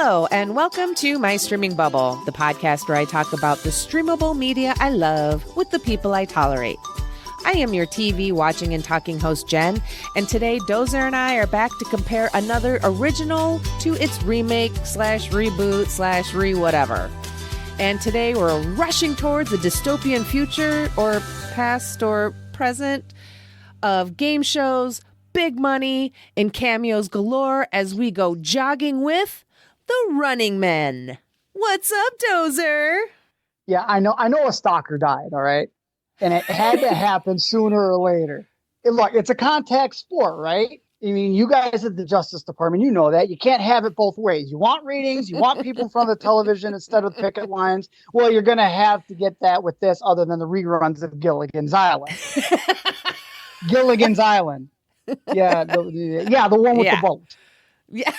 Hello, and welcome to My Streaming Bubble, the podcast where I talk about the streamable media I love with the people I tolerate. I am your TV watching and talking host, Jen, and today Dozer and I are back to compare another original to its remake slash reboot slash re-whatever. And today we're rushing towards a dystopian future, or past or present, of game shows, big money, and cameos galore as we go jogging with the Running Men. What's up, Dozer? Yeah, I know a stalker died, all right? And it had to happen sooner or later. Look, it's a contact sport, right? I mean, you guys at the Justice Department, you know that. You can't have it both ways. You want ratings, you want people in front of the television instead of picket lines. Well, you're going to have to get that with this other than the reruns of Gilligan's Island. Gilligan's Island. Yeah, the one with the boat. Yeah.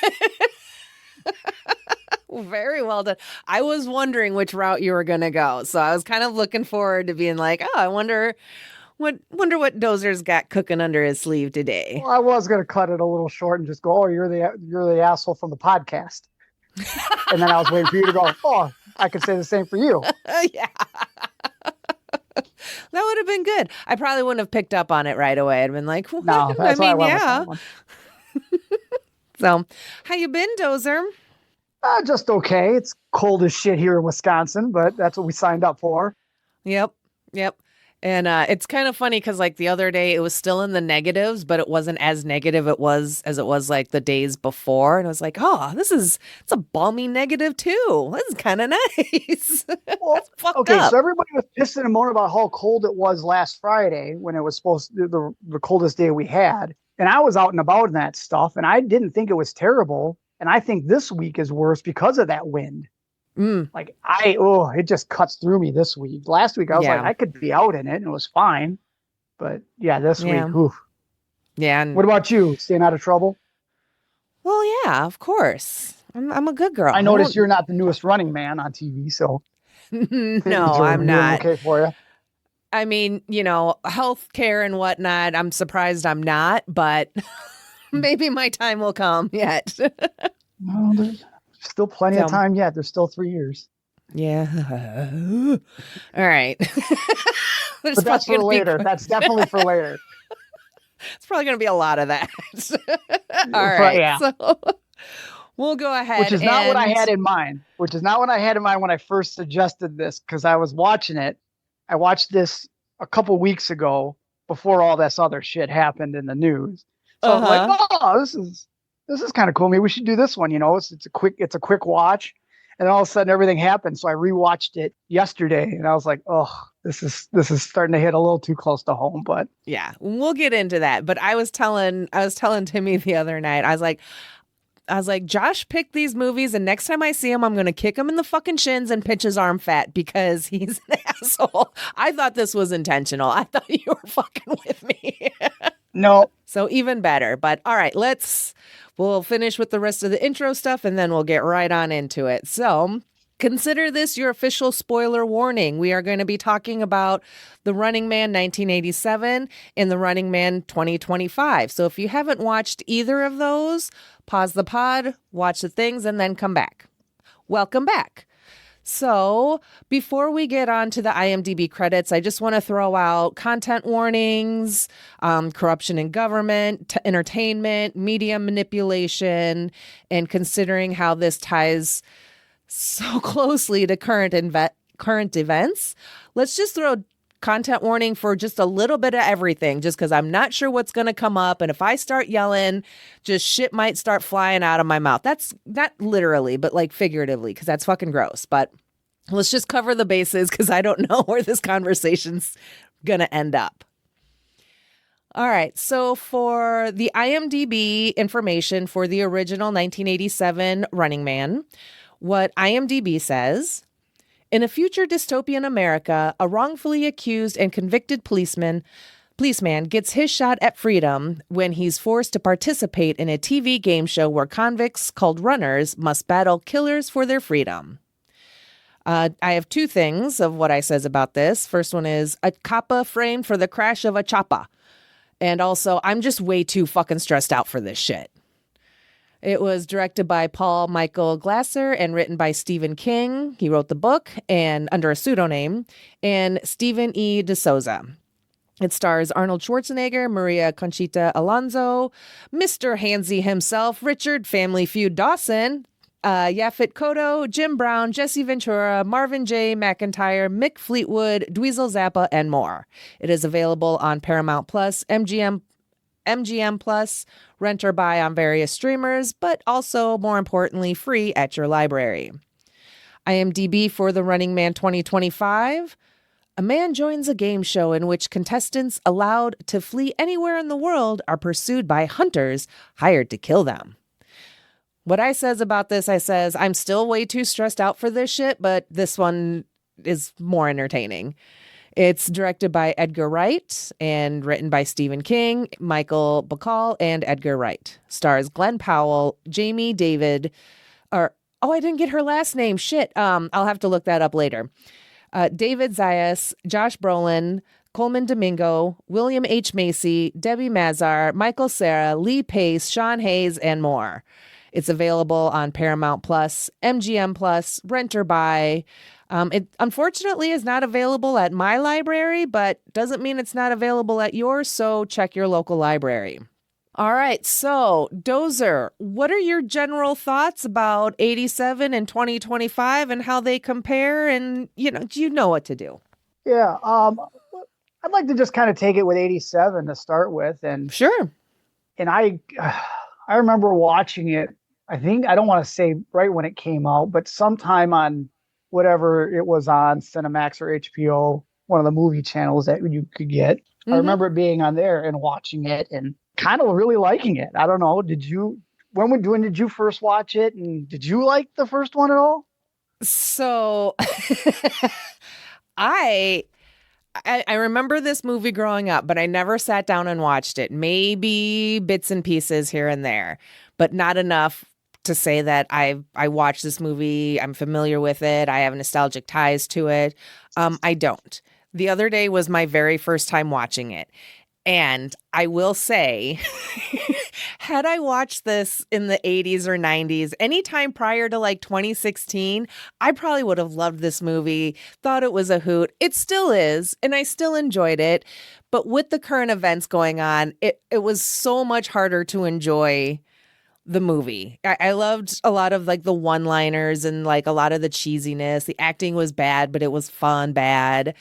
Very well done. I was wondering which route you were going to go. So I was kind of looking forward to being like, oh, I wonder what Dozer's got cooking under his sleeve today. Well, I was going to cut it a little short and just go, oh, you're the asshole from the podcast. And then I was waiting for you to go, oh, I could say the same for you. Yeah. That would have been good. I probably wouldn't have picked up on it right away. I'd been like, what? No, that's why I went with that one. So, how you been, Dozer? Just okay. It's cold as shit here in Wisconsin, but that's what we signed up for. Yep. And it's kind of funny because like the other day it was still in the negatives, but it wasn't as negative as it was like the days before. And I was like, oh, it's a balmy negative too. This is kind of nice. Well, okay, so everybody was pissing and moaning about how cold it was last Friday when it was supposed to be the coldest day we had. And I was out and about in that stuff, and I didn't think it was terrible. And I think this week is worse because of that wind. Like it just cuts through me this week. Last week I was like, I could be out in it and it was fine. But yeah, this week, oof. Yeah. And what about you? Staying out of trouble? Well, yeah, of course. I'm a good girl. I noticed you're not the newest Running Man on TV, so no, I'm not. Okay for you. I mean, health care and whatnot. I'm surprised I'm not, but maybe my time will come yet. No, there's still plenty of time yet. There's still 3 years. Yeah. All right. But that's for later. That's definitely for later. It's probably going to be a lot of that. All right. Yeah. So we'll go ahead. Which is not what I had in mind. Which is not what I had in mind when I first suggested this, because I was watching it. I watched this a couple weeks ago before all this other shit happened in the news. So I was like, oh, this is kind of cool. Maybe we should do this one. It's a quick watch. And then all of a sudden everything happened. So I rewatched it yesterday and I was like, oh, this is starting to hit a little too close to home. But yeah, we'll get into that. But I was telling Timmy the other night, I was like, Josh picked these movies, and next time I see him, I'm going to kick him in the fucking shins and pinch his arm fat because he's an asshole. I thought this was intentional. I thought you were fucking with me. No. So even better. But all right, we'll finish with the rest of the intro stuff, and then we'll get right on into it. So consider this your official spoiler warning. We are going to be talking about The Running Man 1987 and The Running Man 2025. So if you haven't watched either of those, pause the pod, watch the things, and then come back. Welcome back. So before we get on to the IMDb credits, I just want to throw out content warnings, corruption in government, entertainment, media manipulation, and considering how this ties so closely to current events. Let's just throw content warning for just a little bit of everything, just because I'm not sure what's going to come up. And if I start yelling, just shit might start flying out of my mouth. That's not literally, but like figuratively, because that's fucking gross. But let's just cover the bases because I don't know where this conversation's going to end up. All right. So for the IMDb information for the original 1987 Running Man, what IMDb says: in a future dystopian America, a wrongfully accused and convicted policeman gets his shot at freedom when he's forced to participate in a TV game show where convicts called runners must battle killers for their freedom. I have two things of what I says about this. First one is a coppa framed for the crash of a choppa. And also, I'm just way too fucking stressed out for this shit. It was directed by Paul Michael Glasser and written by Stephen King. He wrote the book and under a pseudonym, and Stephen E. D'Souza. It stars Arnold Schwarzenegger, Maria Conchita Alonso, Mr. Hansy himself, Richard Family Feud Dawson, Yaphet Kotto, Jim Brown, Jesse Ventura, Marvin J. McIntyre, Mick Fleetwood, Dweezil Zappa, and more. It is available on Paramount Plus, MGM Plus, rent or buy on various streamers, but also, more importantly, free at your library. IMDb for The Running Man 2025. A man joins a game show in which contestants allowed to flee anywhere in the world are pursued by hunters hired to kill them. What I says about this, I says, I'm still way too stressed out for this shit, but this one is more entertaining. It's directed by Edgar Wright and written by Stephen King, Michael Bacall, and Edgar Wright. Stars Glenn Powell, Jamie David, I didn't get her last name. Shit. I'll have to look that up later. David Zayas, Josh Brolin, Coleman Domingo, William H. Macy, Debbie Mazar, Michael Cera, Lee Pace, Sean Hayes, and more. It's available on Paramount Plus, MGM Plus, rent or buy. It unfortunately is not available at my library, but doesn't mean it's not available at yours, so check your local library. All right, so Dozer, what are your general thoughts about 87 and 2025 and how they compare? And, do you know what to do? Yeah. I'd like to just kind of take it with 87 to start with. And sure. And I remember watching it. I think, I don't want to say right when it came out, but sometime on whatever it was on, Cinemax or HBO, one of the movie channels that you could get. I remember it being on there and watching it and kind of really liking it. I don't know. When did you first watch it? And did you like the first one at all? So I remember this movie growing up, but I never sat down and watched it. Maybe bits and pieces here and there, but not enough to say that I watched this movie. I'm familiar with it. I have nostalgic ties to it. I don't. The other day was my very first time watching it. And I will say, had I watched this in the 80s or 90s, anytime prior to like 2016, I probably would have loved this movie, thought it was a hoot. It still is, and I still enjoyed it. But with the current events going on, it was so much harder to enjoy the movie. I loved a lot of like the one-liners and like a lot of the cheesiness. The acting was bad, but it was fun bad.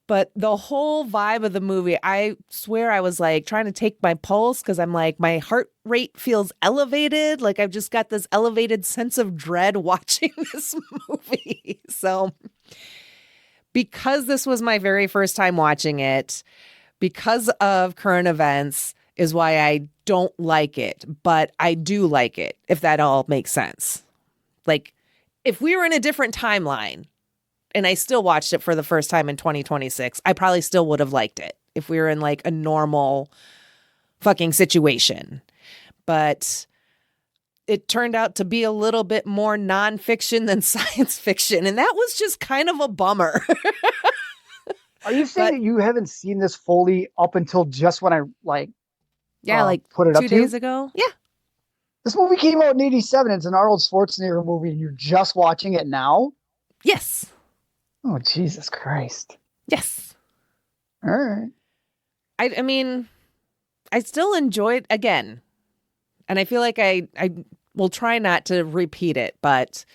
But the whole vibe of the movie, I swear I was like trying to take my pulse because I'm like, my heart rate feels elevated. Like I've just got this elevated sense of dread watching this movie. So because this was my very first time watching it, because of current events is why I don't like it. But I do like it, if that all makes sense. Like if we were in a different timeline, and I still watched it for the first time in 2026, I probably still would have liked it if we were in like a normal fucking situation. But it turned out to be a little bit more nonfiction than science fiction. And that was just kind of a bummer. Are you saying that you haven't seen this fully up until just when I put it up 2 days ago? Yeah. This movie came out in 87. It's an Arnold Schwarzenegger movie and you're just watching it now? Yes. Oh, Jesus Christ. Yes. All right. I mean, I still enjoyed again. And I feel like I will try not to repeat it, but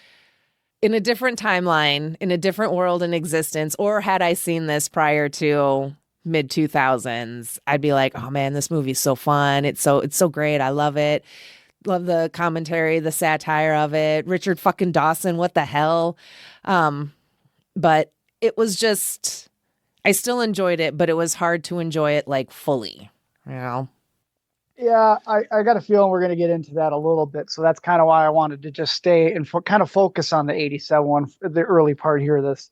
in a different timeline, in a different world in existence, or had I seen this prior to mid 2000s, I'd be like, oh man, this movie's so fun. It's so great. I love it. Love the commentary, the satire of it. Richard fucking Dawson, what the hell? But it was just, I still enjoyed it, but it was hard to enjoy it like fully, Yeah, I got a feeling we're going to get into that a little bit. So that's kind of why I wanted to just stay and kind of focus on the 87 one, the early part here of this.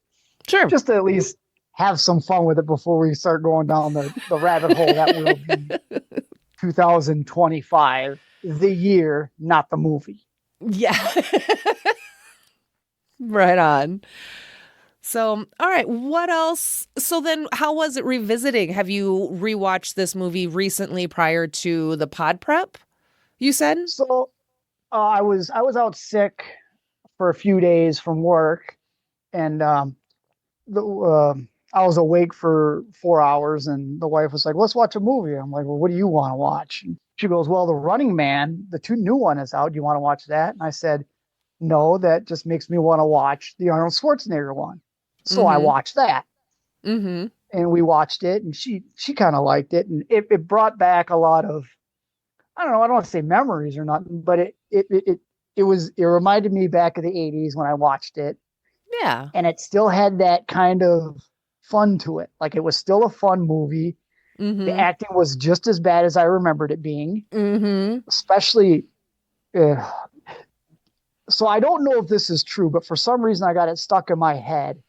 Sure. Just to at least have some fun with it before we start going down the rabbit hole that will be 2025, the year, not the movie. Yeah. Right on. So, all right, what else? So then how was it revisiting? Have you rewatched this movie recently prior to the pod prep, you said? So I was out sick for a few days from work, and the I was awake for 4 hours, and the wife was like, "Let's watch a movie." I'm like, "Well, what do you want to watch?" And she goes, "Well, The Running Man, the two new one is out. Do you want to watch that?" And I said, "No, that just makes me want to watch the Arnold Schwarzenegger one." So I Mm-hmm. watched that, Mm-hmm. and we watched it, and she kind of liked it, and it brought back a lot of, I don't know, I don't want to say memories or nothing, but it reminded me back of the 80s when I watched it, Yeah. and it still had that kind of fun to it. Like, it was still a fun movie. The Mm-hmm. acting was just as bad as I remembered it being, Mm-hmm. especially. Uh, so I don't know if this is true, but for some reason I got it stuck in my head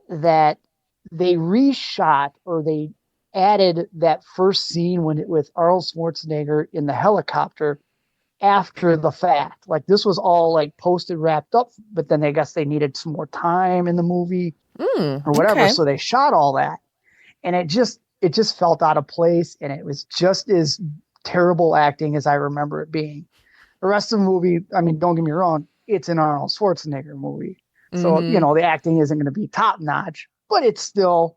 that they reshot or they added that first scene with Arnold Schwarzenegger in the helicopter after the fact. Like, this was all like posted, wrapped up, but then I guess they needed some more time in the movie Mm, or whatever, okay. so they shot all that, and it just felt out of place, and it was just as terrible acting as I remember it being. The rest of the movie, I mean, don't get me wrong, it's an Arnold Schwarzenegger movie. So, Mm-hmm. the acting isn't going to be top notch, but it's still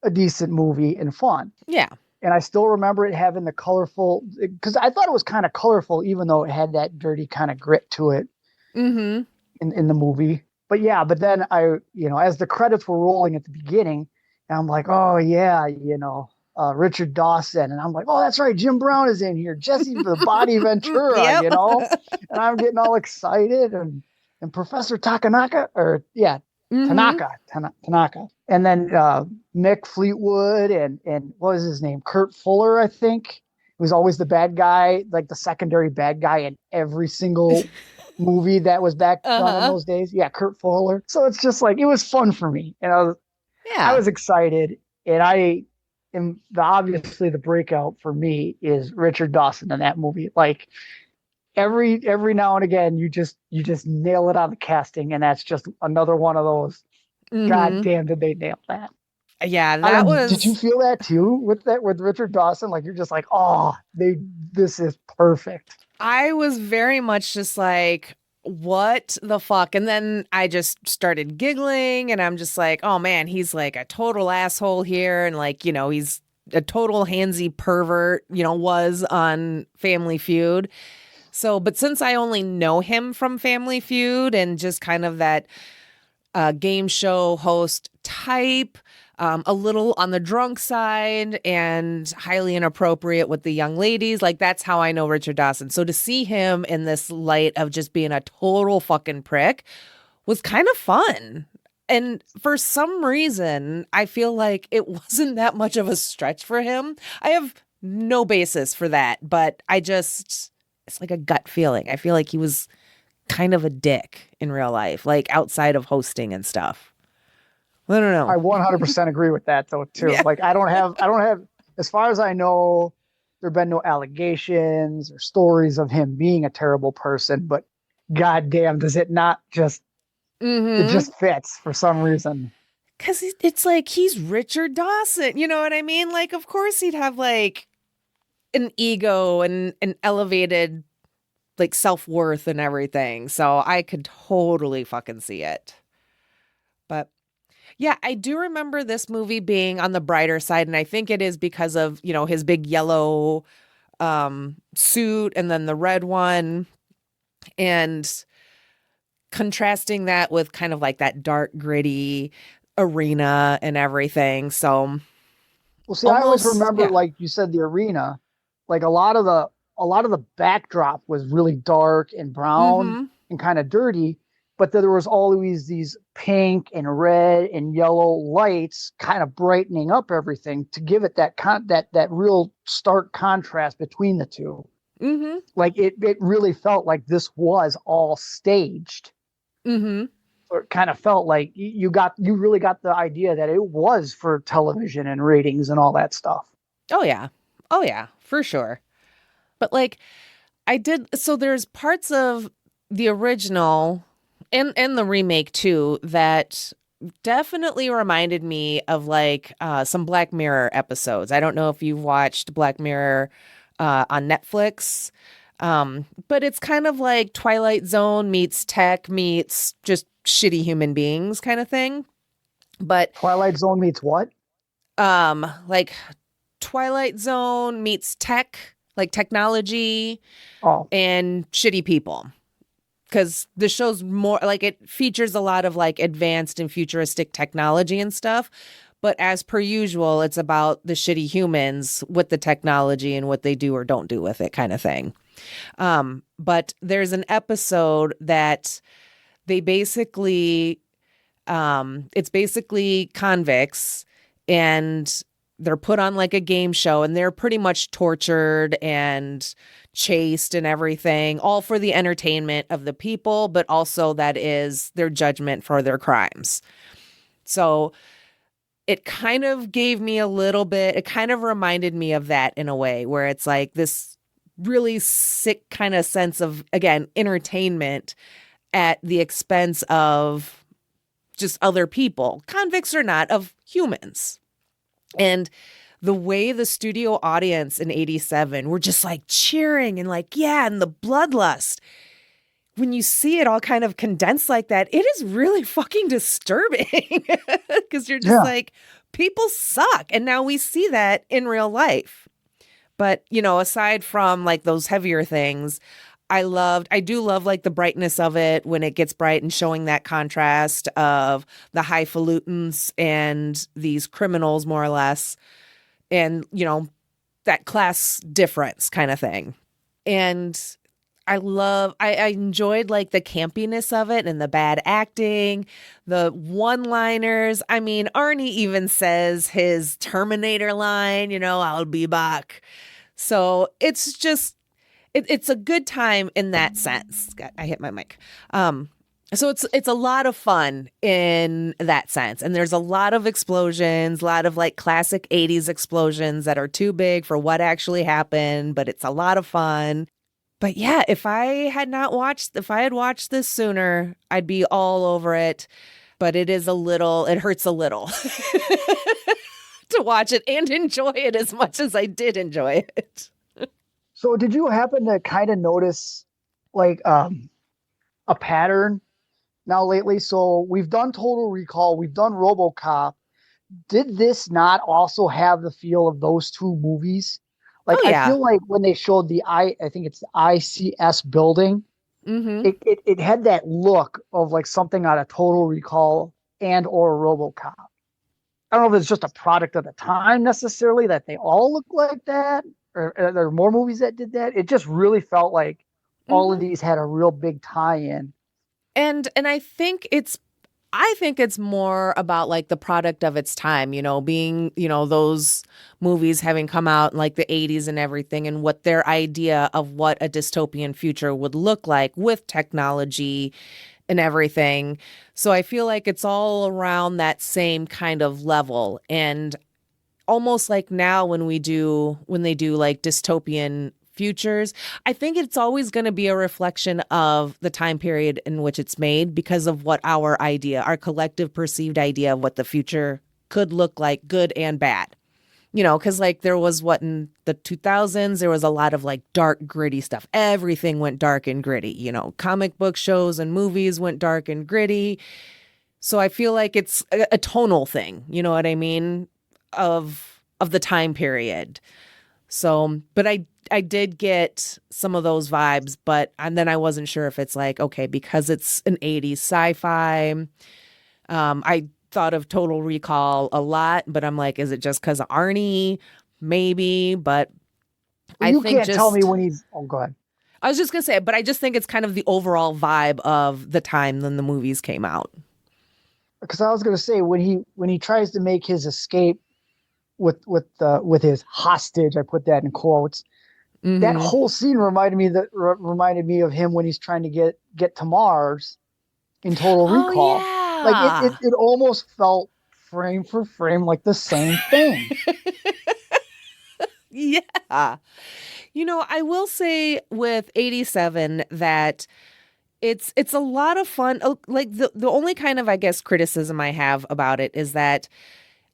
a decent movie and fun. Yeah. And I still remember it having the colorful, because I thought it was kind of colorful, even though it had that dirty kind of grit to it Mm-hmm. in the movie. But yeah, but then as the credits were rolling at the beginning, and I'm like, oh yeah, Richard Dawson, and I'm like, oh, that's right, Jim Brown is in here, Jesse the Body Ventura, Yep. and I'm getting all excited, and Professor Takanaka, or yeah, Mm-hmm. Tanaka, and then Mick Fleetwood, and what was his name, Kurt Fuller, I think. He was always the bad guy, like the secondary bad guy in every single movie that was back done in Uh-huh. those days. Yeah, Kurt Fuller. So it's just like, it was fun for me, and I Yeah. was excited, and I am obviously the breakout for me is Richard Dawson in that movie. Like, every now and again, you just nail it on the casting, and that's just another one of those. God Mm-hmm. damn, did they nail that? Yeah, I that don't. Did you was feel that too with Richard Dawson? Like, you're just like, oh, this is perfect. I was very much just like, what the fuck? And then I just started giggling and I'm just like, oh man, he's like a total asshole here. And like, he's a total handsy pervert, was on Family Feud. So, but since I only know him from Family Feud and just kind of that game show host type, a little on the drunk side and highly inappropriate with the young ladies. Like, that's how I know Richard Dawson. So to see him in this light of just being a total fucking prick was kind of fun. And for some reason, I feel like it wasn't that much of a stretch for him. I have no basis for that, but it's like a gut feeling. I feel like he was kind of a dick in real life, like outside of hosting and stuff. I don't know. I 100% agree with that though too. Yeah. Like, I don't have, as far as I know, there've been no allegations or stories of him being a terrible person, but goddamn, does it not just it Mm-hmm. just fits for some reason. Cause it's like he's Richard Dawson. You know what I mean? Like, of course he'd have like an ego and an elevated like self-worth and everything. So I could totally fucking see it. But yeah, I do remember this movie being on the brighter side, and I think it is because of, his big yellow suit and then the red one, and contrasting that with kind of like that dark, gritty arena and everything. So Well, see, I always almost, remember, yeah. like you said, the arena, like a lot of the backdrop was really dark and brown Mm-hmm. and kind of dirty, but there was always these pink and red and yellow lights kind of brightening up everything to give it that real stark contrast between the two. Mm-hmm. Like, it really felt like this was all staged. Mm-hmm. Or it kind of felt like you really got the idea that it was for television and ratings and all that stuff. Oh yeah. Oh yeah, for sure. But like so there's parts of the original and the remake too that definitely reminded me of like some Black Mirror episodes. I don't know if you've watched Black Mirror on Netflix. But it's kind of like Twilight Zone meets tech meets just shitty human beings kind of thing. But Twilight Zone meets what? like Twilight Zone meets tech, like technology Oh, and shitty people. Because the show's more like it features a lot of like advanced and futuristic technology and stuff. But as per usual, it's about the shitty humans with the technology and what they do or don't do with it, kind of thing. But there's an episode that they basically, it's basically convicts and they're put on like a game show and they're pretty much tortured and chased and everything, all for the entertainment of the people, but also that is their judgment for their crimes. So it kind of gave me a little bit, it kind of reminded me of that in a way where it's like this really sick kind of sense of, again, entertainment at the expense of just other people, convicts or not, of humans. And the way the studio audience in 87 were just like cheering and like, yeah, and the bloodlust. When you see it all kind of condensed like that, it is really fucking disturbing because you're just yeah. like, people suck. And now we see that in real life. But, you know, aside from like those heavier things, I do love like the brightness of it when it gets bright and showing that contrast of the highfalutins and these criminals, more or less, and, you know, that class difference kind of thing. And I enjoyed like the campiness of it and the bad acting, the one-liners. I mean, Arnie even says his Terminator line, you know, I'll be back. So it's just, it's a good time in that sense. I hit my mic. So it's a lot of fun in that sense. And there's a lot of explosions, a lot of like classic 80s explosions that are too big for what actually happened, but it's a lot of fun. But yeah, if I had watched this sooner, I'd be all over it. But it hurts a little to watch it and enjoy it as much as I did enjoy it. So did you happen to kind of notice like a pattern now lately? So we've done Total Recall, we've done RoboCop. Did this not also have the feel of those two movies? Like Oh I yeah. feel like when they showed I think it's the ICS building, Mm-hmm. it had that look of like something out of Total Recall and or RoboCop. I don't know if it's just a product of the time necessarily that they all look like that, or there are more movies that did that. It just really felt like all of Mm-hmm. these had a real big tie-in. And I think it's more about like the product of its time, you know, being, you know, those movies having come out in like the 80s and everything and what their idea of what a dystopian future would look like with technology and everything. So I feel like it's all around that same kind of level. And almost like now when they do like dystopian futures, I think it's always going to be a reflection of the time period in which it's made because of what our collective perceived idea of what the future could look like, good and bad. You know, because like there was what in the 2000s, there was a lot of like dark, gritty stuff. Everything went dark and gritty. You know, comic book shows and movies went dark and gritty. So I feel like it's a tonal thing. You know what I mean? Of the time period. So, but I did get some of those vibes, but and then I wasn't sure if it's like okay because it's an 80s sci-fi. I thought of Total Recall a lot, but I'm like, is it just because of Arnie? Maybe, but Well, I you think can't tell me just when he's. Oh, go ahead. I was just gonna say, but I just think it's kind of the overall vibe of the time when the movies came out. Because I was going to say when he tries to make his escape with his hostage, I put that in quotes. That Mm-hmm. whole scene reminded me of him when he's trying to get to Mars in Total Oh Recall. Like yeah. it almost felt frame for frame like the same thing. Yeah. You know, I will say with 87 that it's a lot of fun. Like the only kind of I guess criticism I have about it is that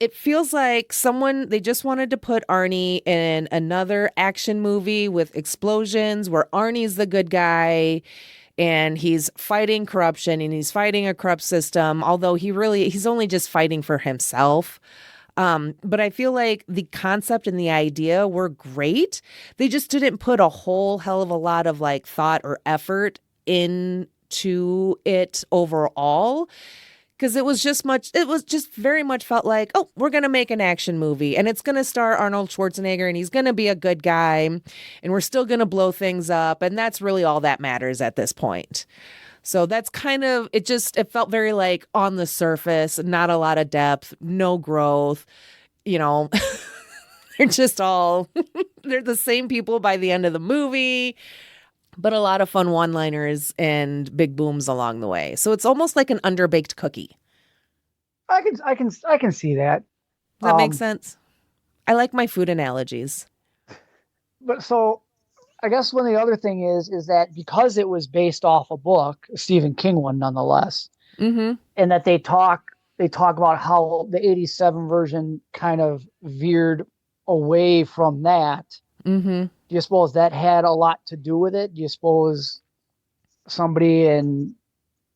It feels like they just wanted to put Arnie in another action movie with explosions where Arnie's the good guy and he's fighting corruption and he's fighting a corrupt system, although he's only just fighting for himself. But I feel like the concept and the idea were great. They just didn't put a whole hell of a lot of like thought or effort into it overall. Because it was just very much felt like, oh, we're going to make an action movie and it's going to star Arnold Schwarzenegger and he's going to be a good guy and we're still going to blow things up. And that's really all that matters at this point. So that's kind of, it felt very like on the surface, not a lot of depth, no growth, you know, they're just all, they're the same people by the end of the movie, but a lot of fun one-liners and big booms along the way. So it's almost like an underbaked cookie. I can see that. That makes sense. I like my food analogies. But so I guess one of the other thing is that because it was based off a book, a Stephen King one nonetheless, Mm-hmm. and that they talk about how the 87 version kind of veered away from that. Mm-hmm. Do you suppose that had a lot to do with it? Do you suppose somebody in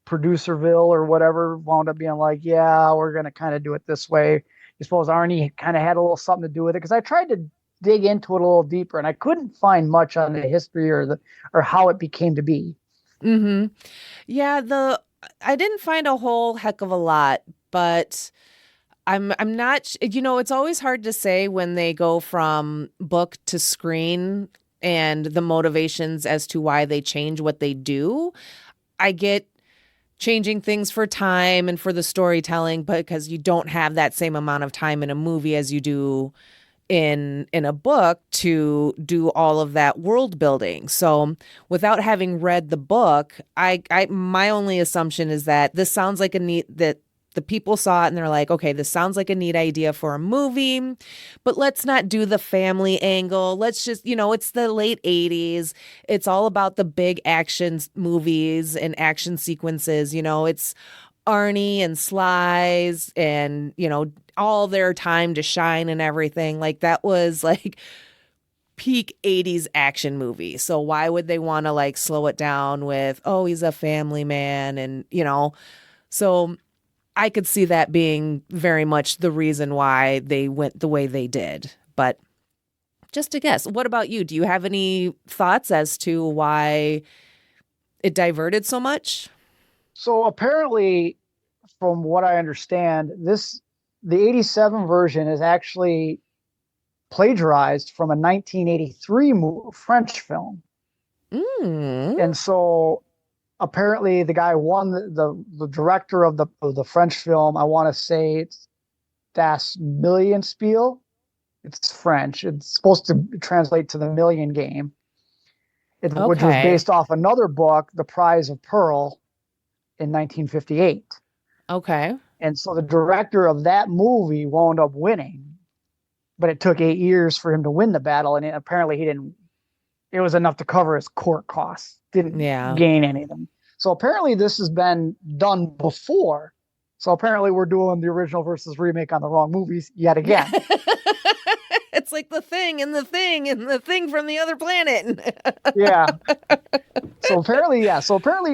producerville or whatever wound up being like, yeah, we're going to kind of do it this way? You suppose Arnie kind of had a little something to do with it? Because I tried to dig into it a little deeper and I couldn't find much on the history or how it became to be. Mm-hmm. Yeah, I didn't find a whole heck of a lot, but I'm not, it's always hard to say when they go from book to screen and the motivations as to why they change what they do. I get changing things for time and for the storytelling, but because you don't have that same amount of time in a movie as you do in a book to do all of that world building. So without having read the book, I my only assumption is that this sounds like that the people saw it and they're like, okay, this sounds like a neat idea for a movie, but let's not do the family angle. Let's just, it's the late 80s. It's all about the big action movies and action sequences. It's Arnie and Sli's and, all their time to shine and everything. Like that was like peak 80s action movie. So why would they want to like slow it down with, oh, he's a family man and, so I could see that being very much the reason why they went the way they did. But just a guess. What about you? Do you have any thoughts as to why it diverted so much? So apparently, from what I understand, the 87 version is actually plagiarized from a 1983 French film. Mm. And so apparently the guy won the director of the French film. I want to say it's Das Millionspiel. It's French. It's supposed to translate to the Million Game. Which was Okay. based off another book, The Prize of Pearl, in 1958. Okay. And so the director of that movie wound up winning, but it took 8 years for him to win the battle. And apparently it was enough to cover his court costs, didn't Yeah. gain anything. So apparently this has been done before. So apparently we're doing the original versus remake on the wrong movies yet again. It's like the thing and the thing and the thing from the other planet. Yeah. So apparently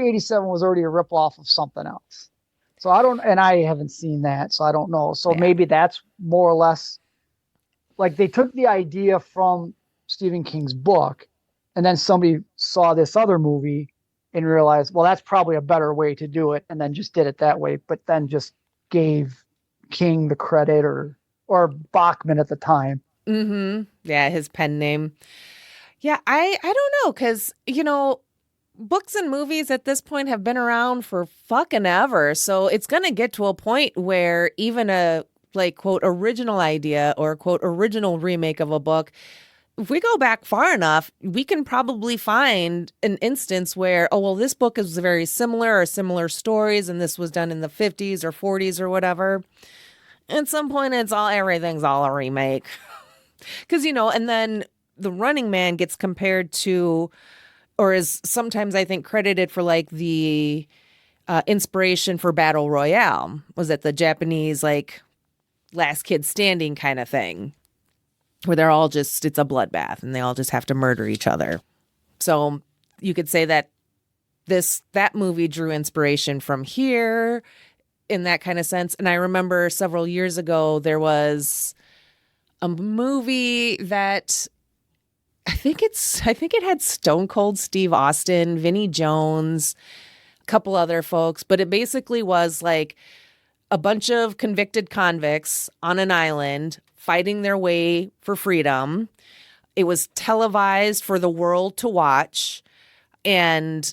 87 was already a ripoff of something else. So I haven't seen that, so I don't know. So maybe that's more or less like they took the idea from Stephen King's book and then somebody saw this other movie and realized, well, that's probably a better way to do it, and then just did it that way, but then just gave King the credit or Bachman at the time. Mm-hmm. Yeah, his pen name. Yeah, I don't know, because, books and movies at this point have been around for fucking ever. So it's going to get to a point where even a like quote original idea or quote original remake of a book, if we go back far enough, we can probably find an instance where, oh, well, this book is very similar or similar stories, and this was done in the 50s or 40s or whatever. At some point, everything's all a remake. Because, and then The Running Man gets compared to, or is sometimes I think credited for like the inspiration for Battle Royale. Was it the Japanese like last kid standing kind of thing, where they're all just, it's a bloodbath and they all just have to murder each other. So you could say that that movie drew inspiration from here in that kind of sense. And I remember several years ago, there was a movie that I think it had Stone Cold Steve Austin, Vinnie Jones, a couple other folks, but it basically was like a bunch of convicted convicts on an island fighting their way for freedom. It was televised for the world to watch. And,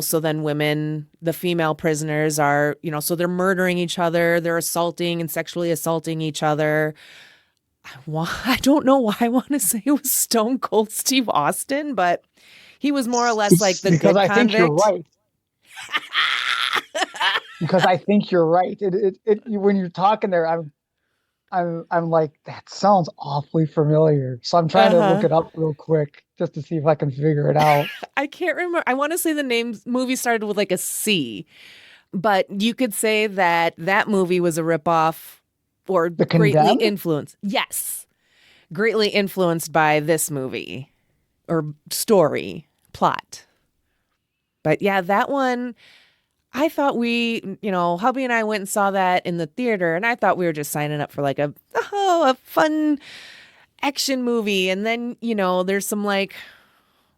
so then women, the female prisoners are, so they're murdering each other, they're assaulting and sexually assaulting each other. I don't know why I want to say it was Stone Cold Steve Austin, but he was more or less like the because good I convict. think you're right. Because I think you're right. When you're talking there, I'm like, that sounds awfully familiar. So I'm trying to look it up real quick just to see if I can figure it out. I can't remember. I want to say the movie started with like a C, but you could say that movie was a ripoff or The greatly Condemned? influenced. Yes. Greatly influenced by this movie or story plot. But yeah, that one, I thought hubby and I went and saw that in the theater, and I thought we were just signing up for like a fun action movie. And then, there's some like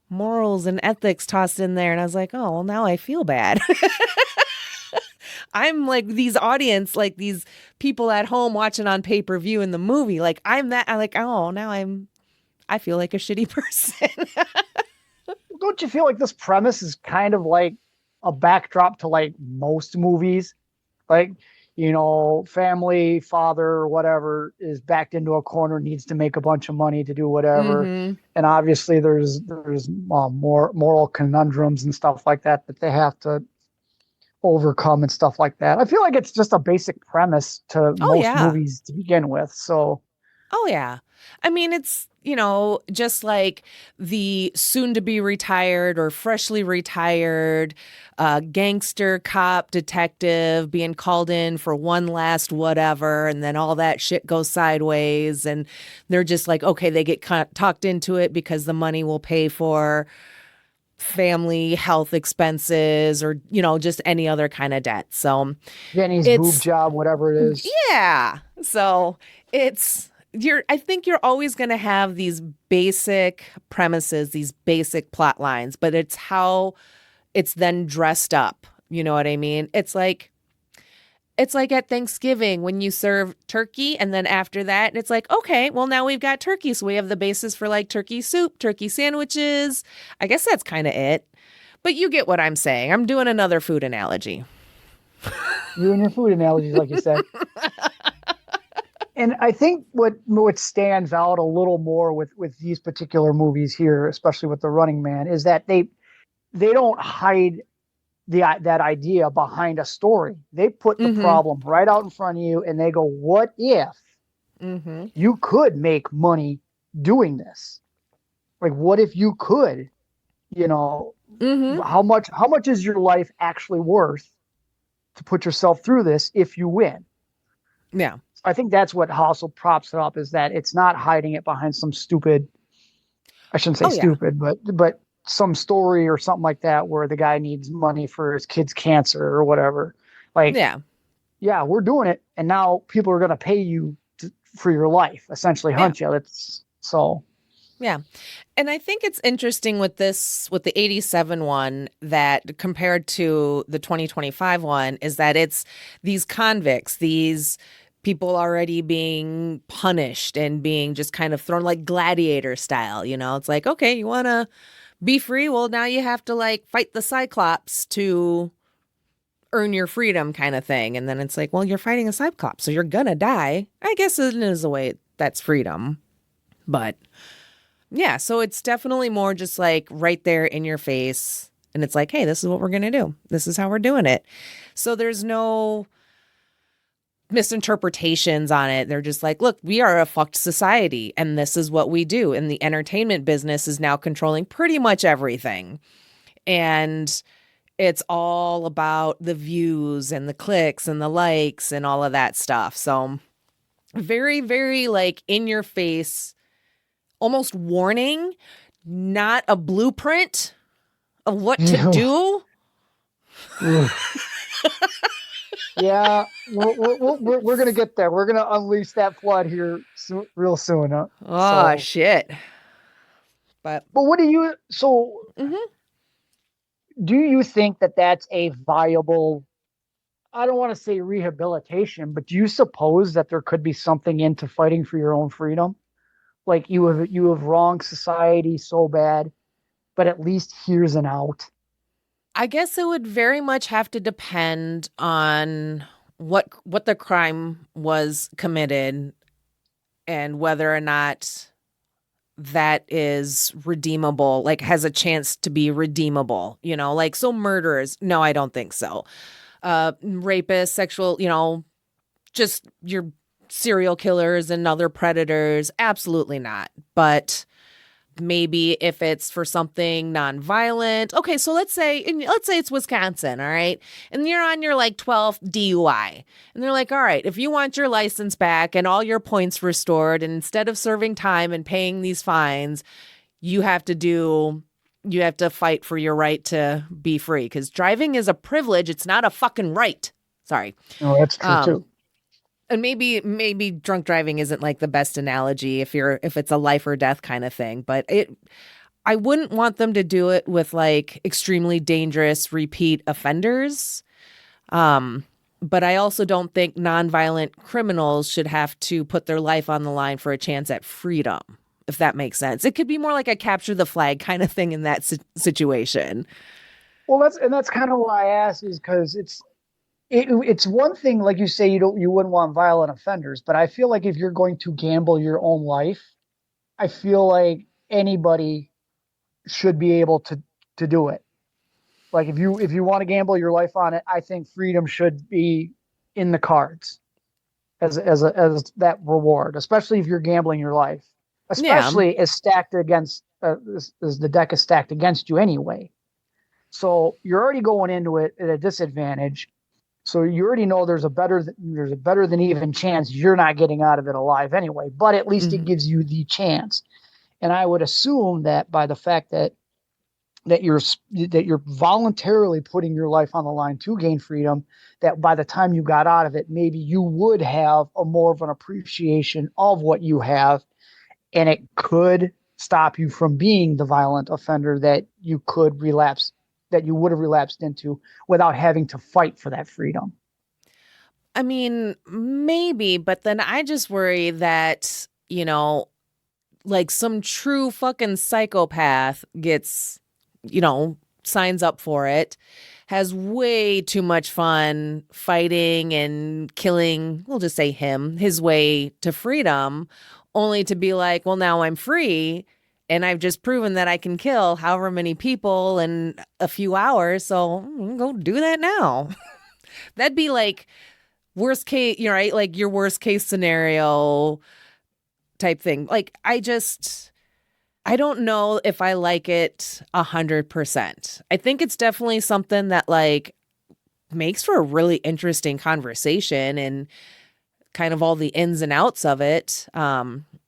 morals and ethics tossed in there. And I was like, oh, well, now I feel bad. I'm like these audience, like these people at home watching on pay-per-view in the movie. Like I'm like, oh, now I feel like a shitty person. Don't you feel like this premise is kind of like a backdrop to like most movies? Like, family, father, or whatever is backed into a corner, needs to make a bunch of money to do whatever. Mm-hmm. And obviously there's more moral conundrums and stuff like that they have to overcome and stuff like that. I feel like it's just a basic premise to most movies to begin with. So, oh yeah. I mean, it's, just like the soon to be retired or freshly retired gangster cop detective being called in for one last whatever. And then all that shit goes sideways. And they're just like, okay, they get talked into it because the money will pay for family health expenses or just any other kind of debt. So Jenny's boob job, whatever it is. Yeah. So I think you're always going to have these basic premises, these basic plot lines, but it's how it's then dressed up. You know what I mean? It's like at Thanksgiving when you serve turkey, and then after that, it's like, okay, well, now we've got turkey. So we have the basis for like turkey soup, turkey sandwiches. I guess that's kind of it. But you get what I'm saying. I'm doing another food analogy. You and your food analogies, like you said. And I think what stands out a little more with these particular movies here, especially with The Running Man, is that they don't hide that idea behind a story. They put the problem right out in front of you and they go, what if you could make money doing this? Like, what if you could, how much is your life actually worth to put yourself through this if you win? Yeah. I think that's what also props it up, is that it's not hiding it behind some stupid, I shouldn't say stupid, but some story or something like that where the guy needs money for his kid's cancer or whatever. Like, yeah, we're doing it. And now people are going to pay you for your life, essentially hunt you. Yeah. And I think it's interesting with the 87 one that compared to the 2025 one is that it's these convicts, these people already being punished and being just kind of thrown like gladiator style, it's like, okay, you want to be free? Well, now you have to like fight the Cyclops to earn your freedom kind of thing. And then it's like, well, you're fighting a Cyclops, so you're going to die. I guess it is a way that's freedom. But yeah, so it's definitely more just like right there in your face. And it's like, hey, this is what we're going to do. This is how we're doing it. So there's no misinterpretations on it. They're just like, look, we are a fucked society and this is what we do. And the entertainment business is now controlling pretty much everything. And it's all about the views and the clicks and the likes and all of that stuff. So very, very like in your face, almost warning, not a blueprint of what to do. Yeah, we're gonna get there. We're gonna unleash that flood here real soon. Oh, shit. But what do you? So, mhm. do you think that that's a viable? I don't want to say rehabilitation, but do you suppose that there could be something into fighting for your own freedom? Like you have wronged society so bad, but at least here's an out. I guess it would very much have to depend on what the crime was committed and whether or not that is redeemable, like has a chance to be redeemable, like so murderers. No, I don't think so. Rapists, sexual, just your serial killers and other predators. Absolutely not. But maybe if it's for something nonviolent. Okay, so let's say it's Wisconsin, all right? And you're on your like 12th DUI. And they're like, "All right, if you want your license back and all your points restored and instead of serving time and paying these fines, you have to fight for your right to be free cuz driving is a privilege, it's not a fucking right." Sorry. Oh, that's true too. And maybe drunk driving isn't like the best analogy if it's a life or death kind of thing, but I wouldn't want them to do it with like extremely dangerous repeat offenders. But I also don't think nonviolent criminals should have to put their life on the line for a chance at freedom, if that makes sense. It could be more like a capture the flag kind of thing in that situation. Well, that's kind of why I asked is because it's one thing, like you say, you wouldn't want violent offenders, but I feel like if you're going to gamble your own life, I feel like anybody should be able to do it. Like if you want to gamble your life on it, I think freedom should be in the cards as that reward, especially if you're gambling your life, Yeah. especially as stacked against as the deck is stacked against you anyway. So you're already going into it at a disadvantage. So you already know there's a better than even chance you're not getting out of it alive anyway. But at least it Mhm. gives you the chance. And I would assume that by the fact that you're voluntarily putting your life on the line to gain freedom, that by the time you got out of it, maybe you would have a more of an appreciation of what you have, and it could stop you from being the violent offender that you would have relapsed into without having to fight for that freedom. I mean, maybe, but then I just worry that, like some true fucking psychopath gets, signs up for it, has way too much fun fighting and killing, we'll just say his way to freedom, only to be like, well, now I'm free. And I've just proven that I can kill however many people in a few hours. So go do that now. That'd be like worst case, right? Like your worst case scenario type thing. Like I don't know if I like it 100%. I think it's definitely something that like makes for a really interesting conversation and kind of all the ins and outs of it.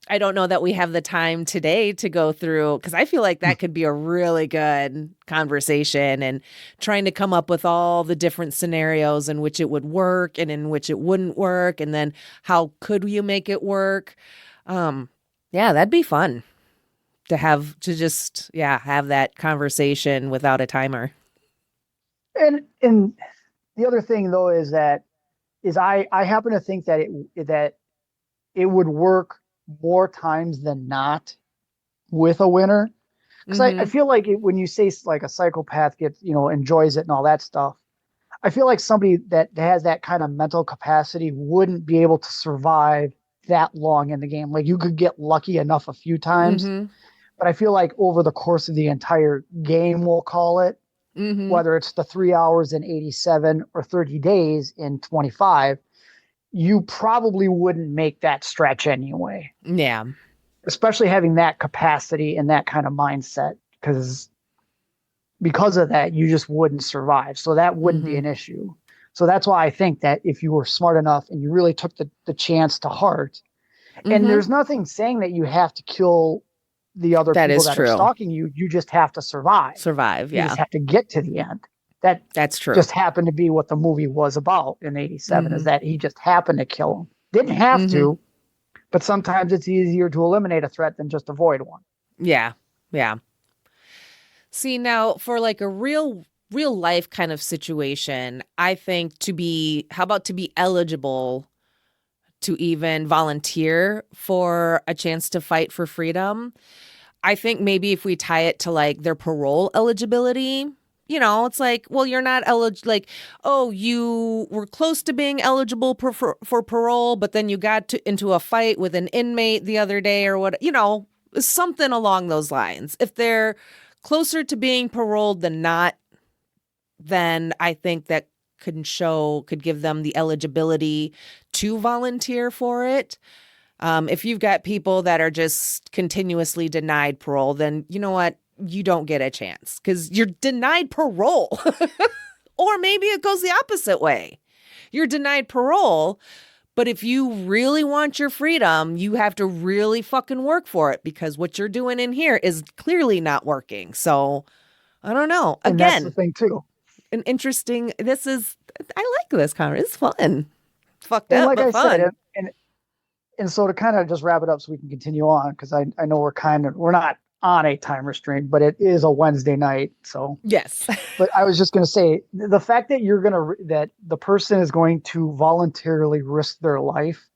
I don't know that we have the time today to go through because I feel like that could be a really good conversation and trying to come up with all the different scenarios in which it would work and in which it wouldn't work. And then how could you make it work? Yeah, that'd be fun to just have that conversation without a timer. And the other thing though is I happen to think that it would work more times than not with a winner, because I Mm-hmm. feel like when you say like a psychopath gets enjoys it and all that stuff, I feel like somebody that has that kind of mental capacity wouldn't be able to survive that long in the game. Like you could get lucky enough a few times, Mm-hmm. but I feel like over the course of the entire game, we'll call it, Mm-hmm. whether it's the 3 hours in 87 or 30 days in 25, you probably wouldn't make that stretch anyway, Yeah. especially having that capacity and that kind of mindset, because of that, you just wouldn't survive. So that wouldn't be Mm-hmm. an issue. So that's why I think that if you were smart enough and you really took the chance to heart, And Mm-hmm. there's nothing saying that you have to kill the other That people is that are true. stalking you. You just have to survive. Survive. You just Yeah, have to get to the end. That that's true. just happened to be what the movie was about in 87, is Mm-hmm. that he just happened to kill him. Didn't have Mm-hmm. to, but sometimes it's easier to eliminate a threat than just avoid one. Yeah. Yeah. See, now for like a real life kind of situation, I think how about to be eligible to even volunteer for a chance to fight for freedom? I think maybe if we tie it to like their parole eligibility, it's like, well, you're not eligible. Like, oh, you were close to being eligible for parole, but then you got into a fight with an inmate the other day or what, something along those lines. If they're closer to being paroled than not, then I think that could give them the eligibility to volunteer for it. If you've got people that are just continuously denied parole, then you know what? You don't get a chance because you're denied parole. Or maybe it goes the opposite way. You're denied parole, but if you really want your freedom, you have to really fucking work for it because what you're doing in here is clearly not working. So I don't know. And that's the Again, thing too. an interesting, I like this conversation. It's fun. Fucked And up, like but I said, fun. and so to kind of just wrap it up so we can continue on, because I know we're not on a time restraint, but it is a Wednesday night. So, Yes. but I was just going to say the fact that that the person is going to voluntarily risk their life,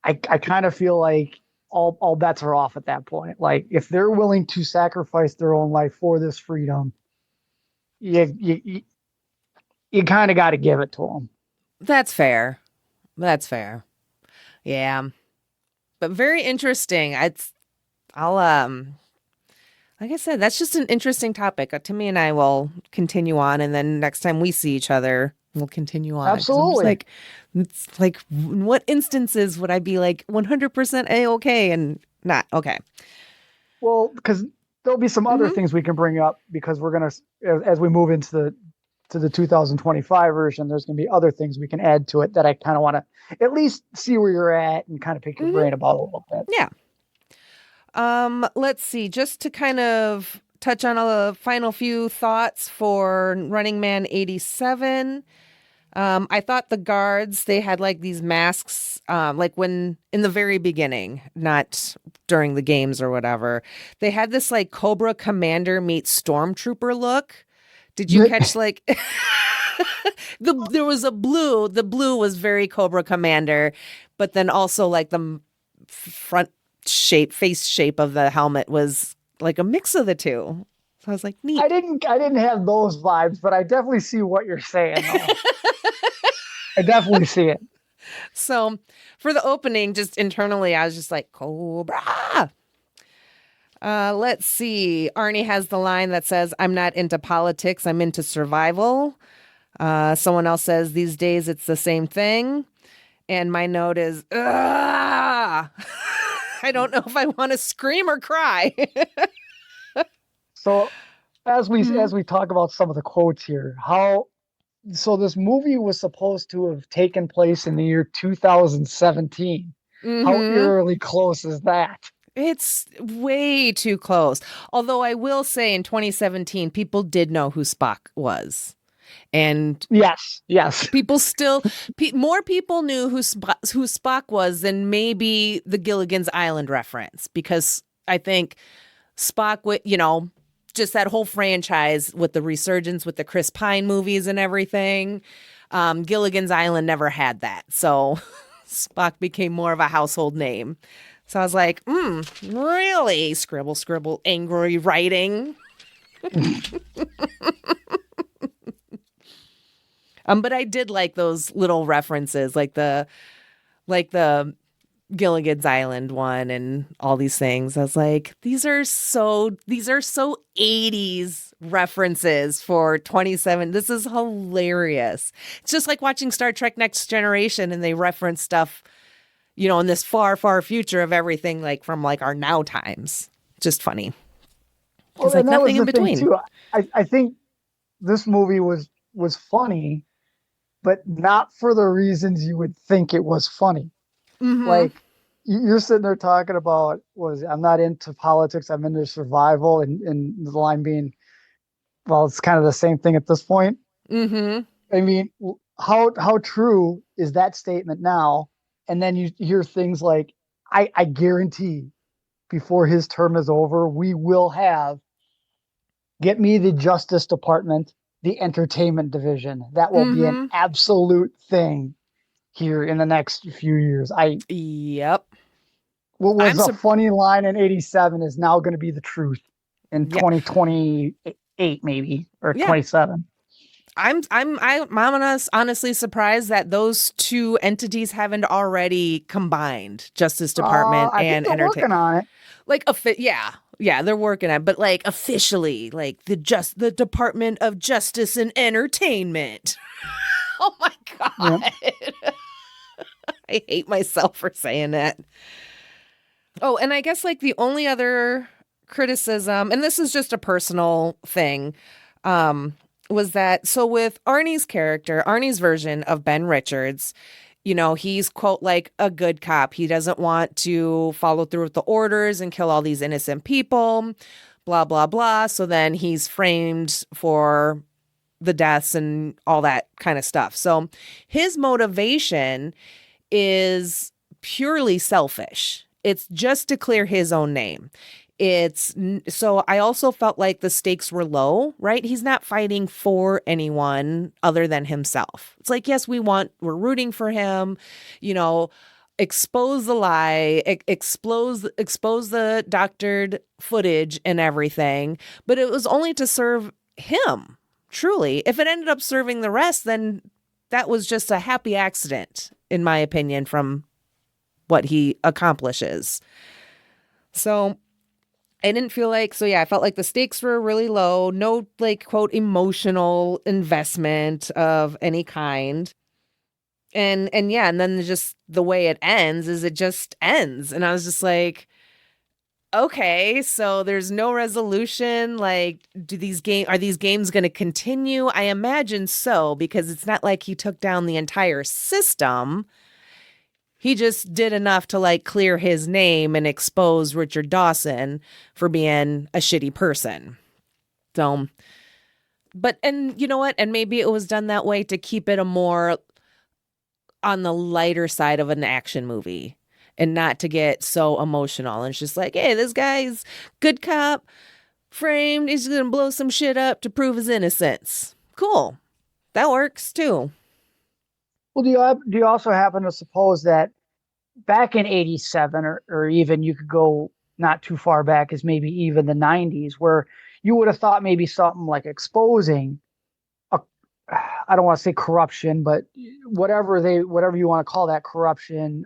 I kind of feel like all bets are off at that point. Like if they're willing to sacrifice their own life for this freedom, you you kind of got to give it to them. That's fair. That's fair. Yeah. But very interesting. I'll like I said, that's just an interesting topic. Timmy and I will continue on, and then next time we see each other, we'll continue on it because I'm just Absolutely. like, it's like, in what instances would I be like 100% a okay and not okay? Well, because there'll be some other Hmm. things we can bring up because we're gonna, as we move into the 2025 version, there's gonna be other things we can add to it that I kind of want to at least see where you're at and kind of pick your Hmm. brain about a little bit. Yeah. Let's see. Just to kind of touch on a final few thoughts for Running Man 87. I thought the guards, they had like these masks, like when in the very beginning, not during the games or whatever, they had this like Cobra Commander meets Stormtrooper look. Did you catch like there was the blue was very Cobra Commander, but then also like the front face shape of the helmet was like a mix of the two. So I was like, neat. I didn't have those vibes, but I definitely see what you're saying though. I definitely see it. So for the opening, just internally, I was just like, Cobra. Let's see. Arnie has the line that says, I'm not into politics, I'm into survival. Someone else says, these days it's the same thing. And my note is, I don't know if I want to scream or cry. So Mhm. as we talk about some of the quotes here, how so this movie was supposed to have taken place in the year 2017. How Mhm. eerily close is that? It's way too close. Although I will say in 2017, people did know who Spock was. And Yes, yes. people still, more people knew who Spock was than maybe the Gilligan's Island reference. Because I think Spock, just that whole franchise with the resurgence with the Chris Pine movies and everything. Gilligan's Island never had that. So Spock became more of a household name. So I was like, really? Scribble, scribble, angry writing. But I did like those little references, like the Gilligan's Island one and all these things. I was like, these are so 80s references for 27. This is hilarious. It's just like watching Star Trek Next Generation and they reference stuff, in this far, far future of everything like from like our now times. Just funny. Well, It's like and that nothing was in the thing between. too. I think this movie was funny, but not for the reasons you would think it was funny. Mm-hmm. Like you're sitting there talking about I'm not into politics, I'm into survival, and the line being, well, it's kind of the same thing at this point. Mm-hmm. I mean, how true is that statement now? And then you hear things like, I guarantee before his term is over, we will have get me the Justice Department, the entertainment division. That will be an Mm-hmm. absolute thing here in the next few years. Yep. What I'm was a so funny line in 87 is now going to be the truth in yeah. 2028, maybe, or Yeah. 27. Honestly surprised that those two entities haven't already combined, Justice Department I think and they're Entertainment. working on it. Like yeah, they're working on it, but like officially, like the Department of Justice and Entertainment. Oh my Yeah. god. I hate myself for saying that. Oh, and I guess like the only other criticism, and this is just a personal thing, um, was that so with Arnie's character, Arnie's version of Ben Richards, he's quote like a good cop. He doesn't want to follow through with the orders and kill all these innocent people, blah, blah, blah. So then he's framed for the deaths and all that kind of stuff. So his motivation is purely selfish. It's just to clear his own name. So I also felt like the stakes were low, right? He's not fighting for anyone other than himself. It's like, yes, we're rooting for him, you know, expose the lie, expose the doctored footage and everything, but it was only to serve him. Truly, if it ended up serving the rest, then that was just a happy accident, in my opinion, from what he accomplishes. So I didn't feel like, so yeah, I felt like the stakes were really low. No, like, quote, emotional investment of any kind. And yeah, and then just the way it ends is it just ends. And I was just like, okay, so there's no resolution. Like, are these games going to continue? I imagine so, because it's not like he took down the entire system. He just did enough to like clear his name and expose Richard Dawson for being a shitty person. So, but, and you know what? And maybe it was done that way to keep it a more on the lighter side of an action movie and not to get so emotional. And it's just like, hey, this guy's good cop, framed. He's going to blow some shit up to prove his innocence. Cool. That works too. Well, do you also happen to suppose that back in 87, or even you could go not too far back as maybe even the 90s, where you would have thought maybe something like exposing a, I don't want to say corruption, but whatever you want to call that, corruption,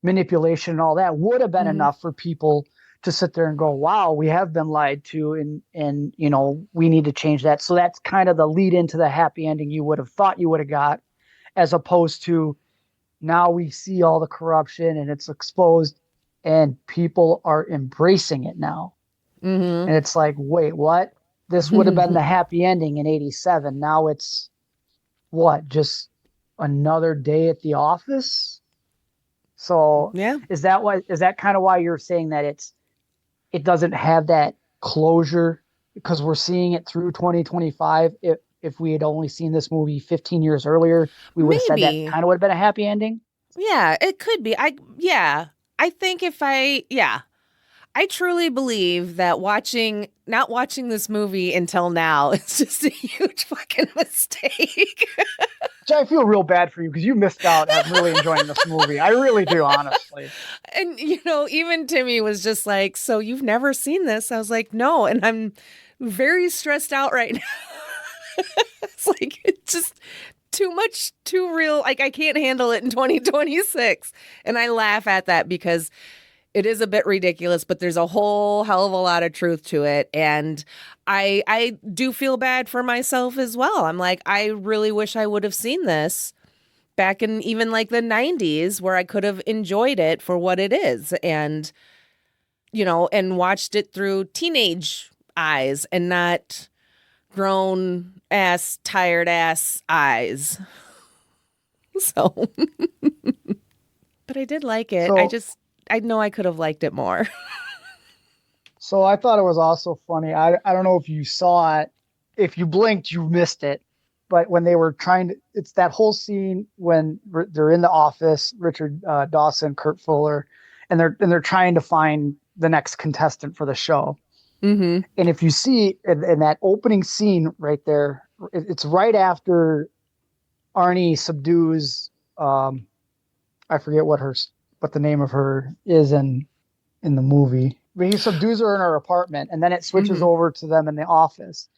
manipulation and all that would have been Mm-hmm. enough for people to sit there and go, wow, we have been lied to, and we need to change that. So that's kind of the lead into the happy ending you would have thought you would have got, as opposed to now we see all the corruption and it's exposed and people are embracing it now. Mm-hmm. And it's like, wait, what? This would have been the happy ending in 87. Now it's what? Just another day at the office? So Yeah. is that kind of why you're saying that it doesn't have that closure, because we're seeing it through 2025? If we had only seen this movie 15 years earlier, we would have said that Maybe. kind of would have been a happy ending. Yeah, it could be. Yeah. I think yeah, I truly believe that not watching this movie until now is just a huge fucking mistake. Which I feel real bad for you because you missed out on really enjoying this movie. I really do, honestly. And, even Timmy was just like, so you've never seen this? I was like, no. And I'm very stressed out right now. It's like, it's just too much, too real. Like, I can't handle it in 2026. And I laugh at that because it is a bit ridiculous, but there's a whole hell of a lot of truth to it. And I do feel bad for myself as well. I'm like, I really wish I would have seen this back in even like the 90s where I could have enjoyed it for what it is and, and watched it through teenage eyes and not grown ass, tired ass eyes. So, But I did like it. So I know I could have liked it more. so I thought it was also funny. I don't know if you saw it. If you blinked, you missed it. But when they were trying to, it's that whole scene when they're in the office, Richard Dawson, Kurt Fuller, and they're trying to find the next contestant for the show. Mm-hmm. And if you see in that opening scene right there, it's right after Arnie subdues. I forget what the name of her is in the movie. But he subdues her in her apartment, and then it switches over to them in the office.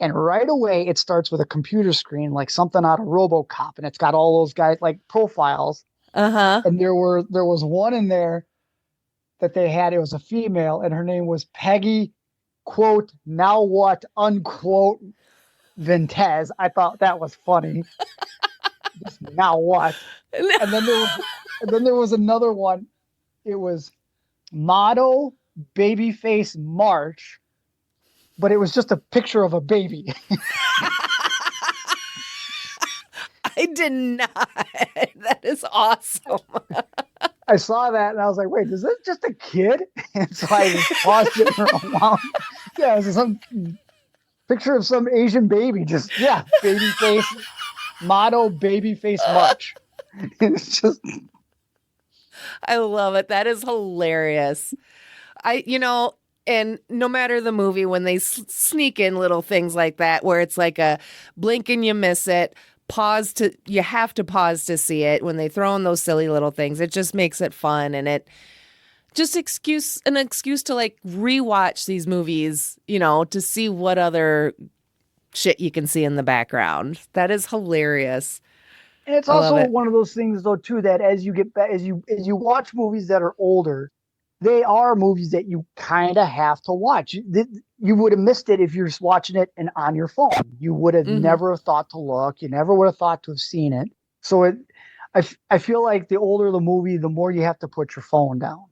And right away, it starts with a computer screen, like something out of RoboCop, and it's got all those guys like profiles. Uh-huh. And there was one in there that they had. It was a female, and her name was Peggy, quote, now what, unquote, Vintez. I thought that was funny. Just, now what? And then there was another one. It was Motto Babyface March, but it was just a picture of a baby. I did not. That is awesome. I saw that and I was like, wait, is this just a kid? And so I just paused it for a while. Yeah, it was some picture of some Asian baby. Just, yeah, baby face, Motto Babyface March. It's just... I love it. That is hilarious. And no matter the movie, when they sneak in little things like that, where it's like a blink and you miss it, you have to pause to see it. When they throw in those silly little things, it just makes it fun. And it just an excuse to like rewatch these movies, to see what other shit you can see in the background. That is hilarious. And it's also one of those things, though, too, that as you get back, as you watch movies that are older, they are movies that you kind of have to watch. You would have missed it if you're just watching it and on your phone. You would have never thought to look. You never would have thought to have seen it. So I feel like the older the movie, the more you have to put your phone down.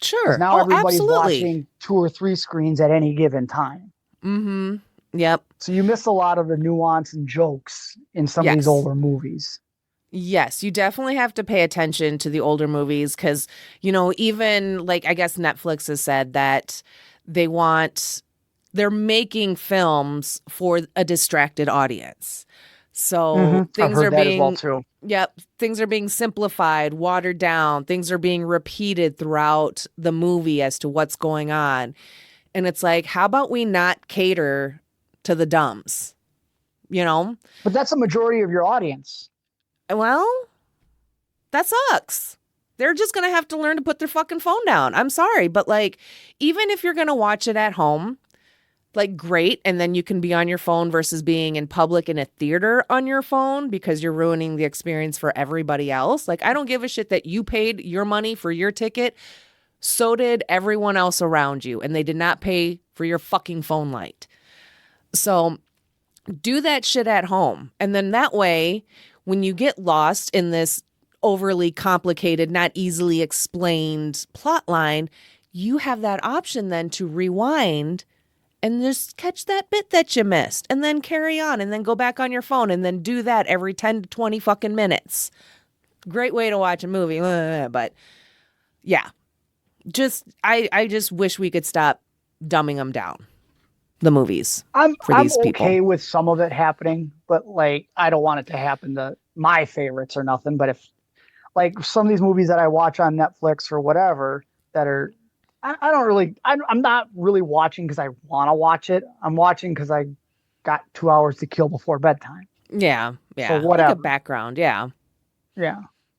Sure. Now everybody's watching 2 or 3 screens at any given time. Mm-hmm. Yep. So you miss a lot of the nuance and jokes in some of these older movies. Yes, you definitely have to pay attention to the older movies because, even like I guess Netflix has said that they're making films for a distracted audience. So things are being, as well too. Things are being simplified, watered down. Things are being repeated throughout the movie as to what's going on. And it's like, how about we not cater to the dumbs, But that's the majority of your audience. Well, that sucks. They're just going to have to learn to put their fucking phone down. I'm sorry. But like, even if you're going to watch it at home, like great. And then you can be on your phone versus being in public in a theater on your phone because you're ruining the experience for everybody else. Like, I don't give a shit that you paid your money for your ticket. So did everyone else around you. And they did not pay for your fucking phone light. So do that shit at home. And then that way, when you get lost in this overly complicated, not easily explained plot line, you have that option then to rewind and just catch that bit that you missed and then carry on and then go back on your phone and then do that every 10 to 20 fucking minutes. Great way to watch a movie. But yeah, I just wish we could stop dumbing them down. The movies for these people. I'm okay with some of it happening, but like I don't want it to happen to my favorites or nothing. But if like some of these movies that I watch on Netflix or whatever that are, I'm not really watching because I want to watch it. I'm watching because I got 2 hours to kill before bedtime. Yeah. So whatever. Like a background. Yeah.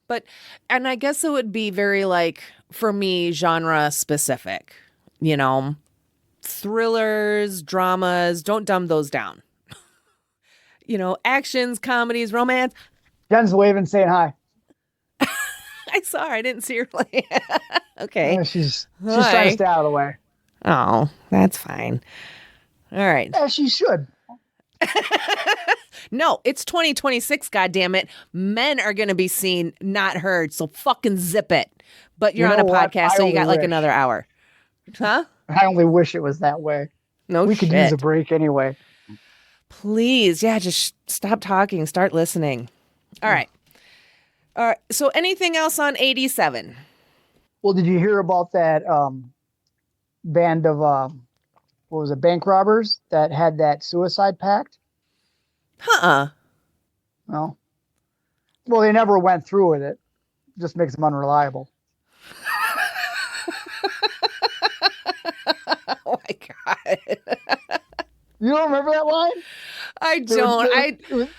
But, and I guess it would be very like, for me, genre specific, thrillers, dramas, don't dumb those down. Actions, comedies, romance. Jen's waving, saying hi. I saw her. I didn't see her. Okay. Yeah, she's trying to stay out of the way. Oh, that's fine. All right. Yeah, she should. No, it's 2026, goddammit. Men are going to be seen, not heard. So fucking zip it. But you're on a podcast, so you got like another hour. Huh? I only wish it was that way. No we shit. could use a break anyway. Please. Yeah, just stop talking. Start listening. All right. All right. So anything else on 87? Well, did you hear about that band of what was it, bank robbers that had that suicide pact? Huh. No. Well, they never went through with it. Just makes them unreliable. Oh my God. You don't remember that line? I They were, don't. they were, I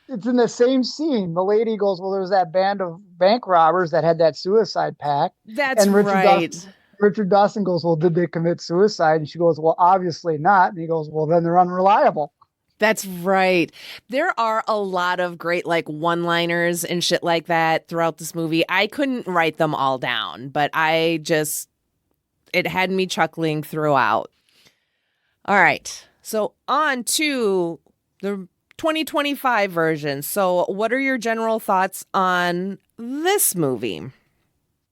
it's in the same scene. The lady goes, "Well, there's that band of bank robbers that had that suicide pact," That's and right. Richard Dawson goes, "Well, did they commit suicide?" And she goes, "Well, obviously not." And he goes, "Well, then they're unreliable." That's right. There are a lot of great like one-liners and shit like that throughout this movie. I couldn't write them all down, but it had me chuckling throughout. All right. So on to the 2025 version. So what are your general thoughts on this movie?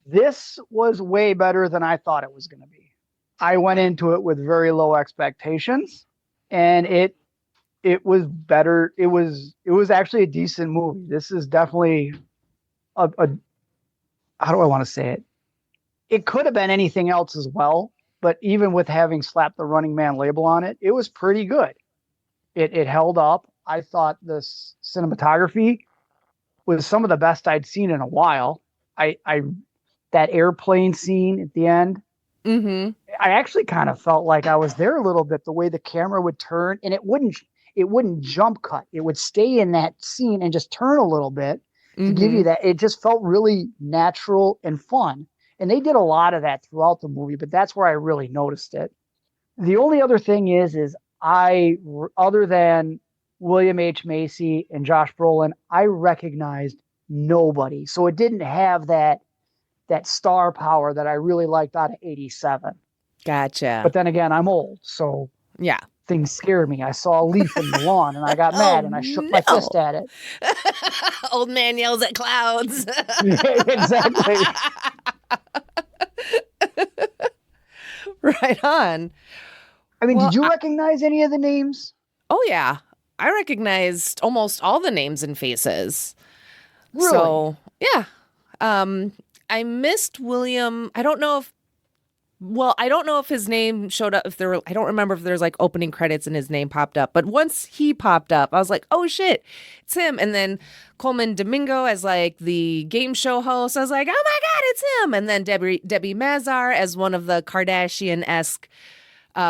This was way better than I thought it was going to be. I went into it with very low expectations, and it was better. It was actually a decent movie. This is definitely a how do I want to say it? It could have been anything else as well, but even with having slapped the Running Man label on it, it was pretty good. It held up. I thought this cinematography was some of the best I'd seen in a while. I that airplane scene at the end, Mm-hmm. I actually kind of felt like I was there a little bit. The way the camera would turn, and it wouldn't jump cut. It would stay in that scene and just turn a little bit to give Mm-hmm. you that. It just felt really natural and fun. And they did a lot of that throughout the movie, but that's where I really noticed it. The only other thing is other than William H. Macy and Josh Brolin, I recognized nobody. So it didn't have that star power that I really liked out of 87. Gotcha. But then again, I'm old, so Yeah. things scared me. I saw a leaf in the lawn and I got Oh mad and I shook my no. fist at it. Old man yells at clouds. Exactly. Right on. I mean, Well, did you recognize any of the names? oh yeah. I recognized almost all the names and faces. Really? So, yeah. Um, I missed William. I don't know if his name showed up, I don't remember if there's like opening credits and his name popped up, but once he popped up, I was like, oh shit, it's him. And then Coleman Domingo as like the game show host, I was like, oh my God, it's him. And then Debbie Mazar as one of the Kardashian-esque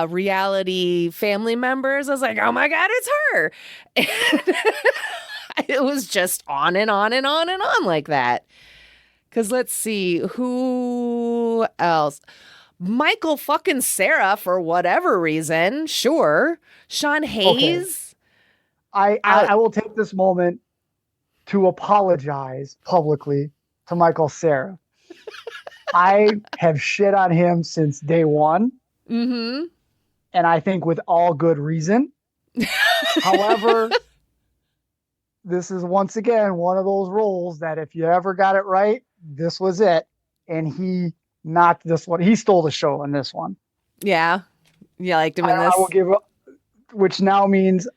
reality family members. I was like, oh my God, it's her. And it was just on and on and on and on like that. Because let's see, who else? Michael fucking Sarah for whatever reason. Sure. Sean Okay. Hayes. I, I, Out. I will take this moment to apologize publicly to Michael Cera. I have shit on him since day one, Mm-hmm. and I think with all good reason. However, this is once again one of those roles that if you ever got it right, this was it. And he knocked this one. He stole the show in this one. Yeah. You liked him in I will this? give, which now means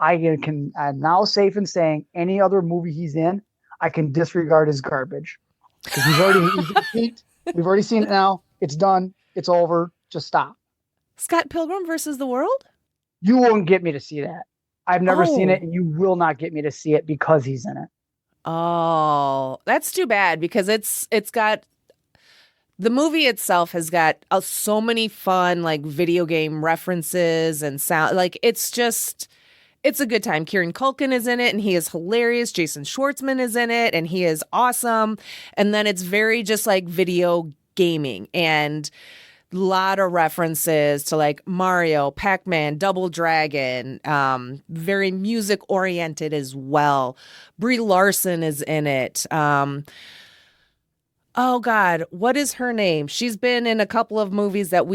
I'm now safe in saying any other movie he's in, I can disregard his garbage because he's peaked. We've already seen it now. It's done. It's over. Just stop. Scott Pilgrim versus the World? You won't get me to see that. I've never seen it, Oh. and you will not get me to see it because he's in it. Oh. That's too bad because it's got the movie itself has got so many fun like video game references and sound like it's a good time. Kieran Culkin is in it and he is hilarious. Jason Schwartzman is in it and he is awesome. And then it's very just like video gaming and a lot of references to like Mario, Pac-Man, Double Dragon, very music oriented as well. Brie Larson is in it. Oh God, what is her name? She's been in a couple of movies that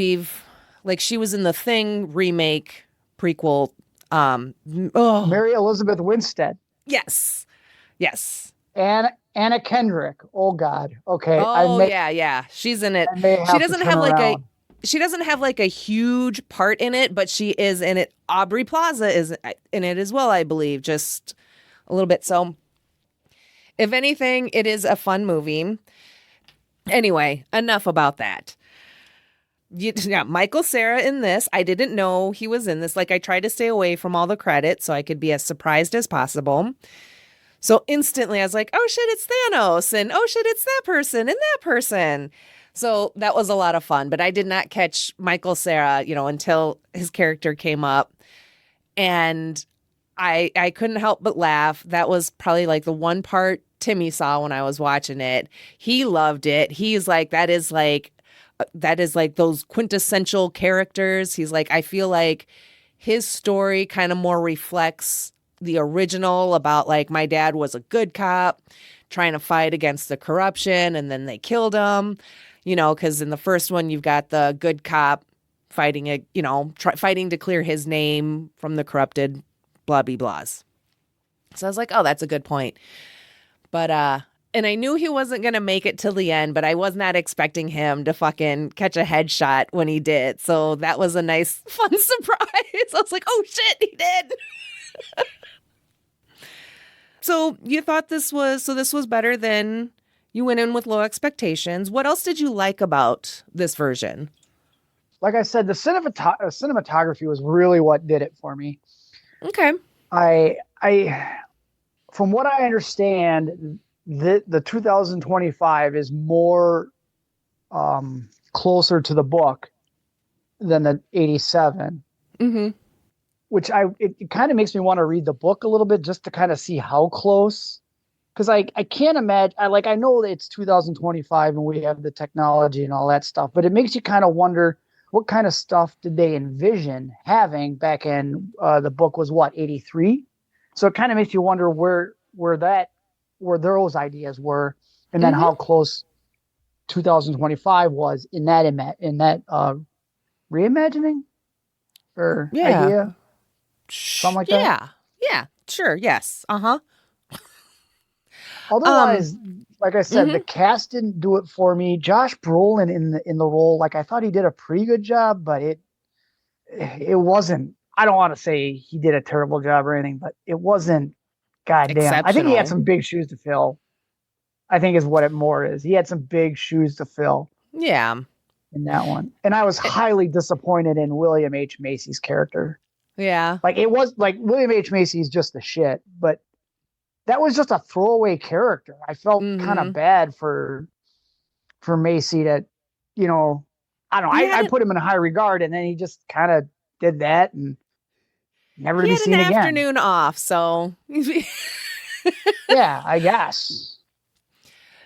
like she was in the Thing remake prequel. Oh, Mary Elizabeth Winstead yes. Yes. and Anna Kendrick. Oh God. Okay, Oh yeah, yeah. She's in it. I may She have to doesn't turn have like a around. she doesn't have like a huge part in it, but she is in it. Aubrey Plaza is in it as well, I believe, just a little bit. So If anything, it is a fun movie. Anyway, enough about that. Yeah, Michael Cera in this. I didn't know he was in this. Like, I tried to stay away from all the credits so I could be as surprised as possible. So instantly I was like, oh shit, it's Thanos. And oh shit, it's that person and that person. So that was a lot of fun. But I did not catch Michael Cera, until his character came up. And I couldn't help but laugh. That was probably like the one part Timmy saw when I was watching it. He loved it. He's like, that is like those quintessential characters. He's like, I feel like his story kind of more reflects the original about like my dad was a good cop trying to fight against the corruption and then they killed him, because in the first one you've got the good cop fighting fighting to clear his name from the corrupted blah blah blahs. So I was like, oh, that's a good point. But and I knew he wasn't going to make it till the end, but I was not expecting him to fucking catch a headshot when he did. So that was a nice, fun surprise. I was like, oh shit, he did. So you thought this was better than you went in with low expectations. What else did you like about this version? Like I said, the cinematography was really what did it for me. Okay. I from what I understand, the 2025 is more closer to the book than the 87. Mm-hmm. Which it kind of makes me want to read the book a little bit just to kind of see how close. Because I can't imagine, I know that it's 2025 and we have the technology and all that stuff, but it makes you kind of wonder what kind of stuff did they envision having back in the book was what, 83? So it kind of makes you wonder where those ideas were, and then how close 2025 was in that reimagining or idea. Something like that? Yeah, sure, yes. Uh-huh. Otherwise, like I said, the cast didn't do it for me. Josh Brolin in the role, like I thought he did a pretty good job, but it wasn't. I don't want to say he did a terrible job or anything, but it wasn't goddamn. I think he had some big shoes to fill. I think is what it more is. He had some big shoes to fill. Yeah. In that one. And I was highly disappointed in William H. Macy's character. Yeah. Like it was like William H. Macy's just the shit, but that was just a throwaway character. I felt kind of bad for Macy to, I don't know. I put him in a high regard, and then he just kind of did that and never to be seen again. He had an afternoon off, so yeah, I guess.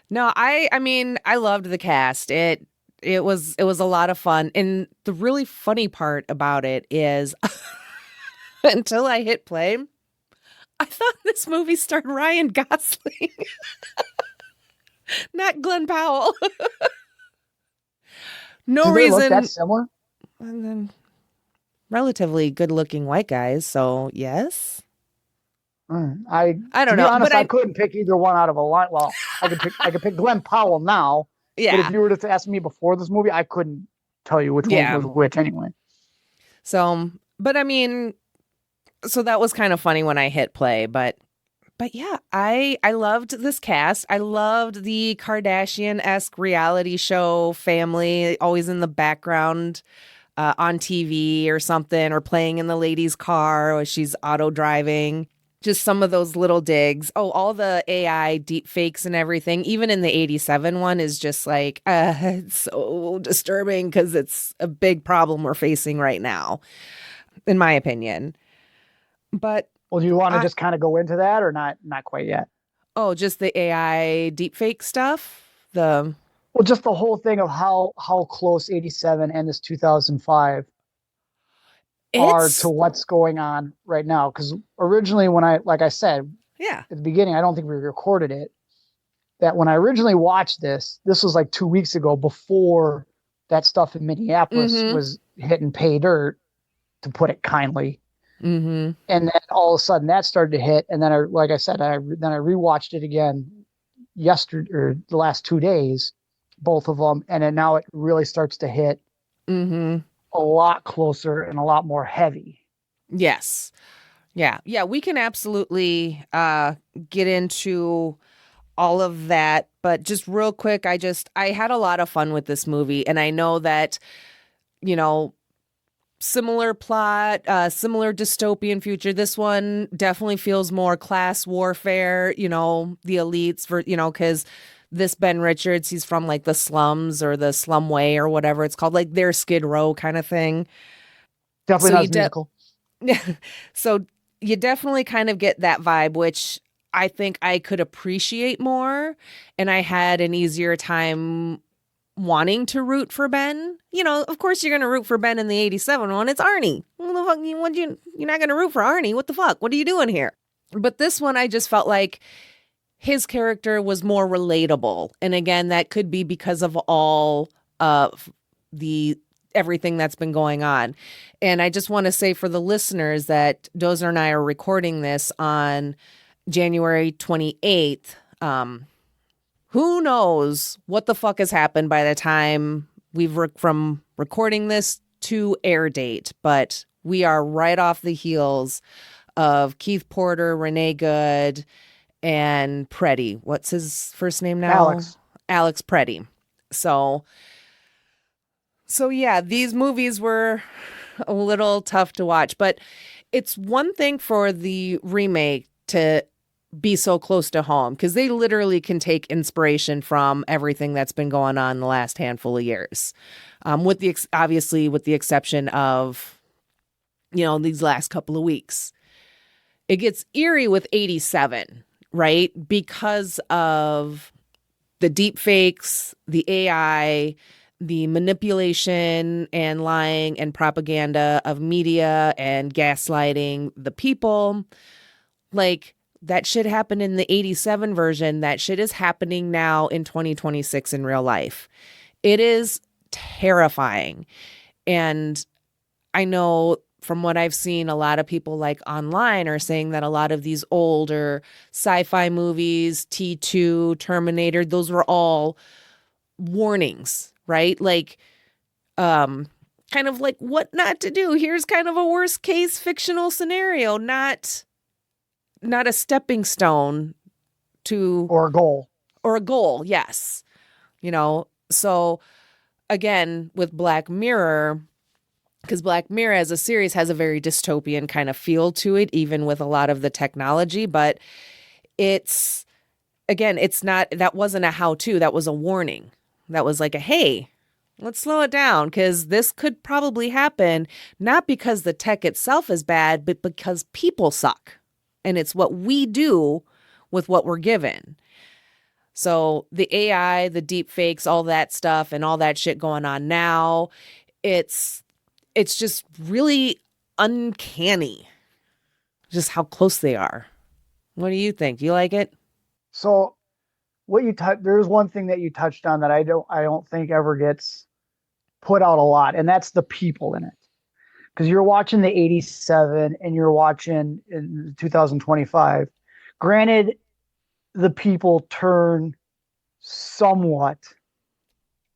No, I mean, I loved the cast. It was a lot of fun, and the really funny part about it is, until I hit play, I thought this movie starred Ryan Gosling, not Glenn Powell. No Do they reason. look that similar? And then relatively good-looking white guys, so yes. I don't know, honest, but I couldn't pick either one out of a lot. Well, I could pick Glenn Powell now. Yeah. But if you were to ask me before this movie, I couldn't tell you which one was which anyway. So, but I mean, so that was kind of funny when I hit play, but yeah, I loved this cast. I loved the Kardashian-esque reality show family, always in the background on TV or something, or playing in the lady's car or she's auto driving. Just some of those little digs. Oh, all the AI deep fakes and everything, even in the 87 one, is just like, it's so disturbing because it's a big problem we're facing right now, in my opinion. But well, do you want to just kind of go into that or not? Not quite yet. Oh, just the AI deepfake stuff? Well, just the whole thing of how close 87 and this 2005 are to what's going on right now. Because originally like I said, at the beginning, I don't think we recorded it, that when I originally watched this was like 2 weeks ago before that stuff in Minneapolis was hitting pay dirt, to put it kindly. And then all of a sudden that started to hit. And then I rewatched it again yesterday or the last 2 days, both of them. And then now it really starts to hit a lot closer and a lot more heavy. Yes. Yeah. Yeah. We can absolutely get into all of that. But just real quick, I had a lot of fun with this movie. And I know that, you know, similar plot, similar dystopian future. This one definitely feels more class warfare, you know, the elites for, you know, because this Ben Richards, he's from like the slums or the slum way or whatever it's called, like their Skid Row kind of thing. Definitely So not as musical. so you definitely kind of get that vibe, which I think I could appreciate more. And I had an easier time wanting to root for Ben. You know, of course you're going to root for Ben in the 87 one. It's Arnie. What the fuck? You're not going to root for Arnie. What the fuck? What are you doing here? But this one, I just felt like his character was more relatable. And again, that could be because of all of the everything that's been going on. And I just want to say for the listeners that Dozer and I are recording this on January 28th. Who knows what the fuck has happened by the time from recording this to air date, but we are right off the heels of Keith Porter, Renee Good, and Periti. What's his first name now? Alex Periti. So yeah, these movies were a little tough to watch, but it's one thing for the remake to be so close to home because they literally can take inspiration from everything that's been going on the last handful of years. Obviously with the exception of, you know, these last couple of weeks. It gets eerie with 87, right? Because of the deep fakes, the AI, the manipulation and lying and propaganda of media and gaslighting the people. Like, that shit happened in the 87 version. That shit is happening now in 2026 in real life. It is terrifying. And I know from what I've seen, a lot of people like online are saying that a lot of these older sci-fi movies, T2, Terminator, those were all warnings, right? Like, kind of like what not to do. Here's kind of a worst case fictional scenario, not a stepping stone to Or a goal. Yes. You know, so again, with Black Mirror, because Black Mirror as a series has a very dystopian kind of feel to it, even with a lot of the technology, but it's not, that wasn't a how-to, that was a warning. That was like a, hey, let's slow it down because this could probably happen, not because the tech itself is bad, but because people suck. And it's what we do with what we're given. So the AI, the deep fakes, all that stuff and all that shit going on now, it's just really uncanny just how close they are. What do you think? Do you like it? So there's one thing that you touched on that I don't think ever gets put out a lot, and that's the people in it. Because you're watching the 87 and you're watching in 2025. Granted, the people turn somewhat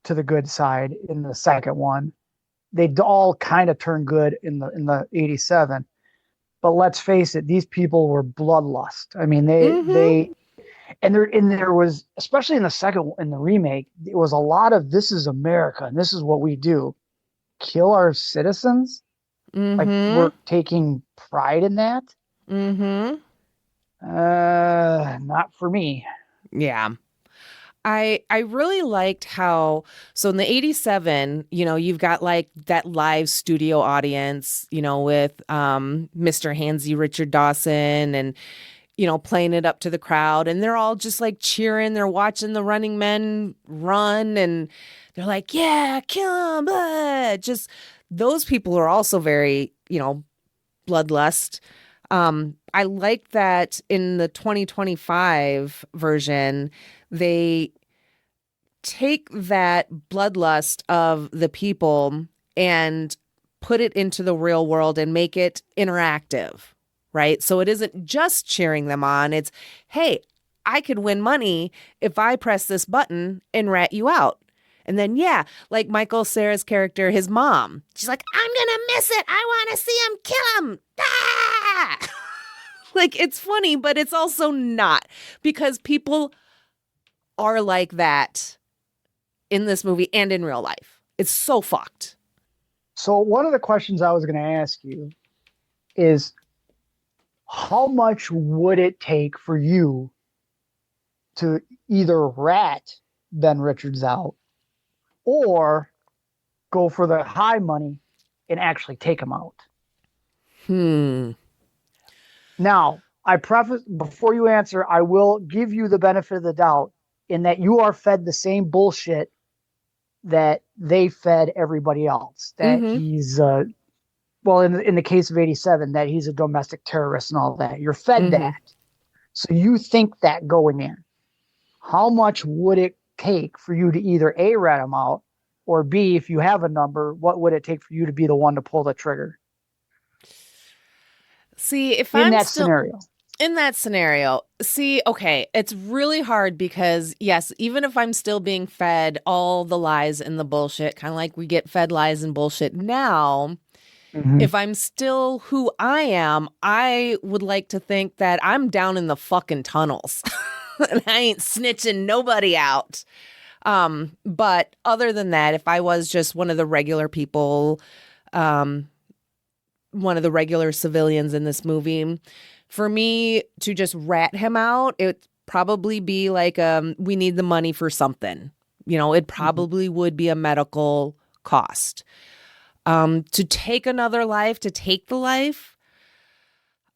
to the good side in the second one. They all kind of turn good in the 87. But let's face it, these people were bloodlust. I mean, there was, especially in the remake, it was a lot of this is America and this is what we do. Kill our citizens. Like we're taking pride in that. Not for me. Yeah. I really liked how, so in the 87, you know, you've got like that live studio audience, you know, with Mr. Hansy Richard Dawson and, you know, playing it up to the crowd. And they're all just like cheering. They're watching the running men run and they're like, yeah, kill him. Blah. Just those people are also very, you know, bloodlust. I like that in the 2025 version, they take that bloodlust of the people and put it into the real world and make it interactive, right? So it isn't just cheering them on. It's, hey, I could win money if I press this button and rat you out. And then, yeah, like Michael Cera's character, his mom, she's like, I'm going to miss it. I want to see him kill him. Ah! Like, it's funny, but it's also not because people are like that in this movie and in real life. It's so fucked. So one of the questions I was going to ask you is how much would it take for you to either rat Ben Richards out or go for the high money and actually take him out? Now, I preface before you answer, I will give you the benefit of the doubt in that you are fed the same bullshit that they fed everybody else. That he's well, in the case of 87, that he's a domestic terrorist and all that. You're fed that. So you think that going in. How much would it take for you to either A, rat him out, or B, if you have a number, what would it take for you to be the one to pull the trigger? See, if in I'm that still scenario. in that scenario, see, okay, it's really hard because, yes, even if I'm still being fed all the lies and the bullshit, kind of like we get fed lies and bullshit now, if I'm still who I am, I would like to think that I'm down in the fucking tunnels and I ain't snitching nobody out. But other than that, if I was just one of the regular people, one of the regular civilians in this movie, for me to just rat him out, it'd probably be like, we need the money for something. You know, it probably would be a medical cost. To take another life, to take the life,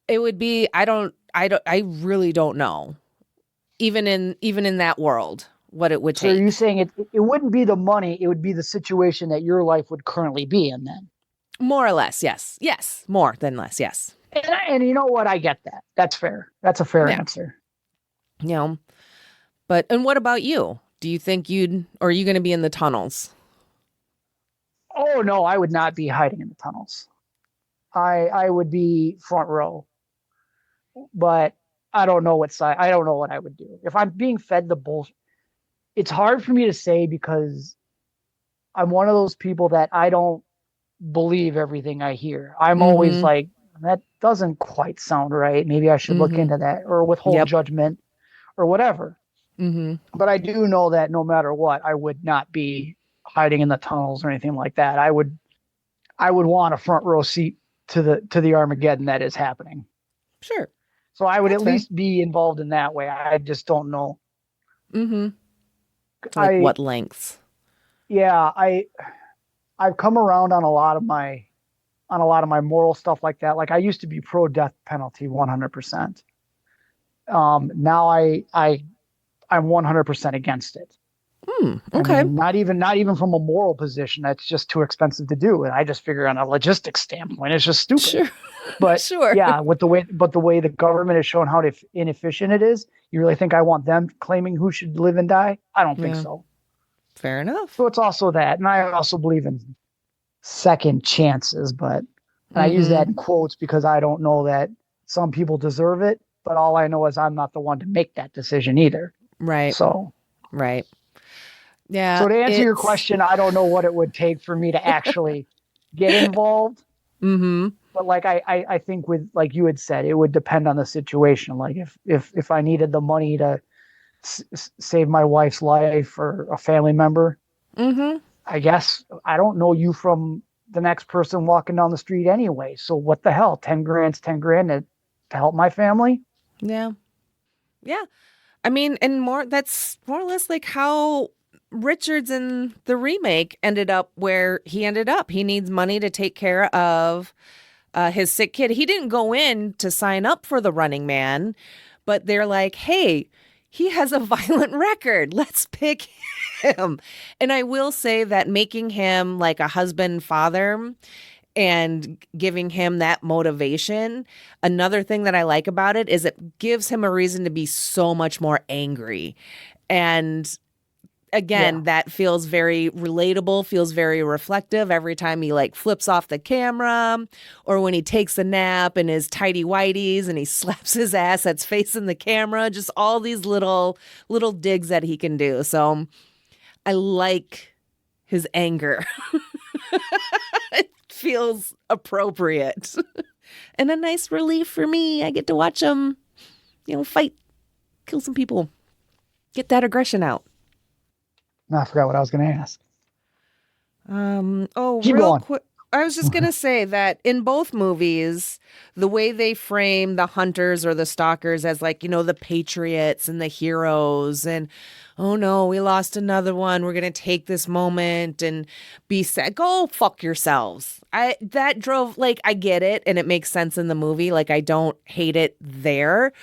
it would be, I really don't know. Even in that world, what it would take. So are you saying it wouldn't be the money, it would be the situation that your life would currently be in then? More or less, yes. Yes, more than less, yes. And you know what? I get that. That's fair. That's a fair answer. You know, but, and what about you? Do you think or are you going to be in the tunnels? Oh, no, I would not be hiding in the tunnels. I would be front row. But I don't know what side. I don't know what I would do. If I'm being fed the bullshit, it's hard for me to say because I'm one of those people that I don't believe everything I hear. I'm always like, that doesn't quite sound right. Maybe I should look into that or withhold judgment or whatever. But I do know that no matter what, I would not be hiding in the tunnels or anything like that. I would want a front row seat to the Armageddon that is happening. Sure. So I would at least be involved in that way. I just don't know. Like what lengths? Yeah, I've come around on a lot of my moral stuff like that. Like I used to be pro death penalty 100%. Now I'm 100% against it. Okay. I mean, not even from a moral position. That's just too expensive to do. And I just figure on a logistics standpoint, it's just stupid. Sure. But sure. Yeah, the way the government has shown how inefficient it is, you really think I want them claiming who should live and die? I don't think so. Fair enough. So it's also that. And I also believe in second chances, but I use that in quotes because I don't know that some people deserve it. But all I know is I'm not the one to make that decision either. Right. So. Right. Yeah. So to answer your question, I don't know what it would take for me to actually get involved. But like I think with, like you had said, it would depend on the situation. Like if I needed the money to save my wife's life or a family member, I guess I don't know you from the next person walking down the street anyway. So what the hell? 10 grand's 10 grand to help my family. Yeah. Yeah. I mean, and that's more or less like how Richards in the remake ended up where he ended up. He needs money to take care of his sick kid. He didn't go in to sign up for the Running Man, but they're like, hey, he has a violent record. Let's pick him. And I will say that making him like a husband, father, and giving him that motivation. Another thing that I like about it is it gives him a reason to be so much more angry. And again, that feels very relatable, feels very reflective every time he like flips off the camera or when he takes a nap in his tighty whities and he slaps his ass that's facing the camera, just all these little digs that he can do. So I like his anger. It feels appropriate and a nice relief for me. I get to watch him, fight, kill some people. Get that aggression out. No, I forgot what I was going to ask. Keep Real going. quick. I was just going to say that in both movies, the way they frame the hunters or the stalkers as like, the patriots and the heroes and, oh no, we lost another one. We're going to take this moment and be sad. Go fuck yourselves. That drove, like, I get it and it makes sense in the movie. Like, I don't hate it there.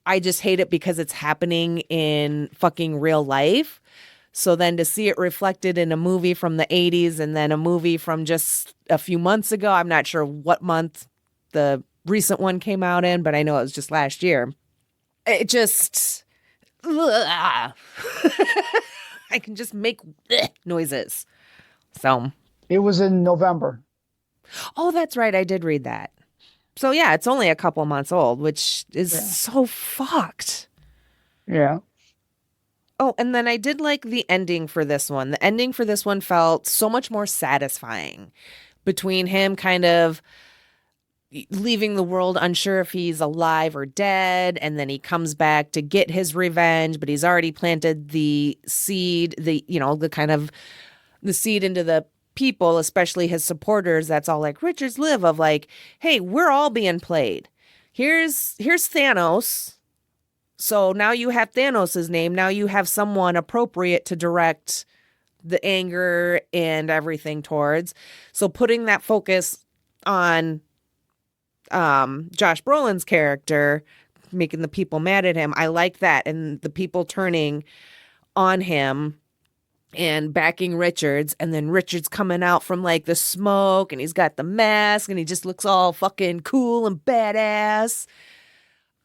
I just hate it because it's happening in fucking real life. So then to see it reflected in a movie from the 80s and then a movie from just a few months ago, I'm not sure what month the recent one came out in, but I know it was just last year. It just, I can just make noises. So. It was in November. Oh, that's right. I did read that. So yeah, it's only a couple months old, which is so fucked. Yeah. Oh, and then I did like the ending for this one. The ending for this one felt so much more satisfying between him kind of leaving the world unsure if he's alive or dead. And then he comes back to get his revenge, but he's already planted the seed, the kind of the seed into the people, especially his supporters. That's all like Richards live of like, hey, we're all being played. Here's Thanos. So now you have Thanos' name. Now you have someone appropriate to direct the anger and everything towards. So putting that focus on Josh Brolin's character, making the people mad at him, I like that. And the people turning on him and backing Richards. And then Richards coming out from like the smoke and he's got the mask and he just looks all fucking cool and badass.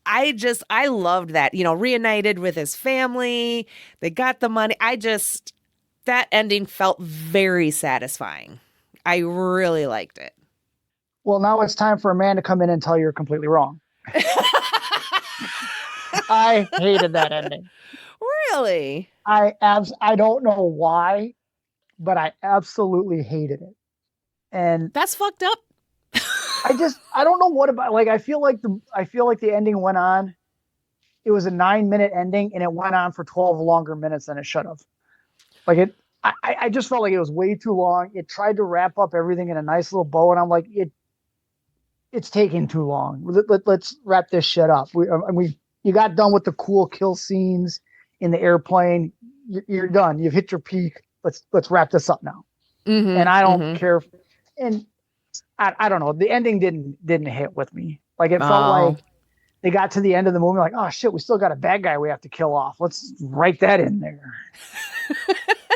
I loved that, reunited with his family. They got the money. That ending felt very satisfying. I really liked it. Well, now it's time for a man to come in and tell you you're completely wrong. I hated that ending. Really? I don't know why, but I absolutely hated it. And that's fucked up. I don't know what about, like, I feel like the ending went on. It was a 9-minute ending and it went on for 12 longer minutes than it should have. Like I just felt like it was way too long. It tried to wrap up everything in a nice little bow. And I'm like, it's taking too long. Let's wrap this shit up. You got done with the cool kill scenes in the airplane. You're done. You've hit your peak. Let's wrap this up now. Mm-hmm, and I don't care. And I don't know. The ending didn't hit with me. Like it felt like they got to the end of the movie like, oh shit, we still got a bad guy we have to kill off. Let's write that in there.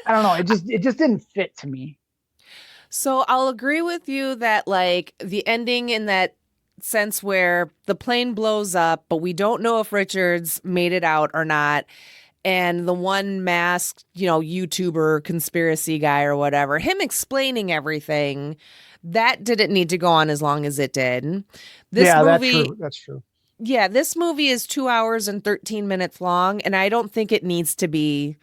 I don't know. It just didn't fit to me. So I'll agree with you that like the ending in that sense where the plane blows up, but we don't know if Richards made it out or not. And the one masked, YouTuber conspiracy guy or whatever, him explaining everything, that didn't need to go on as long as it did. That's true. Yeah, this movie is 2 hours and 13 minutes long, and I don't think it needs to be.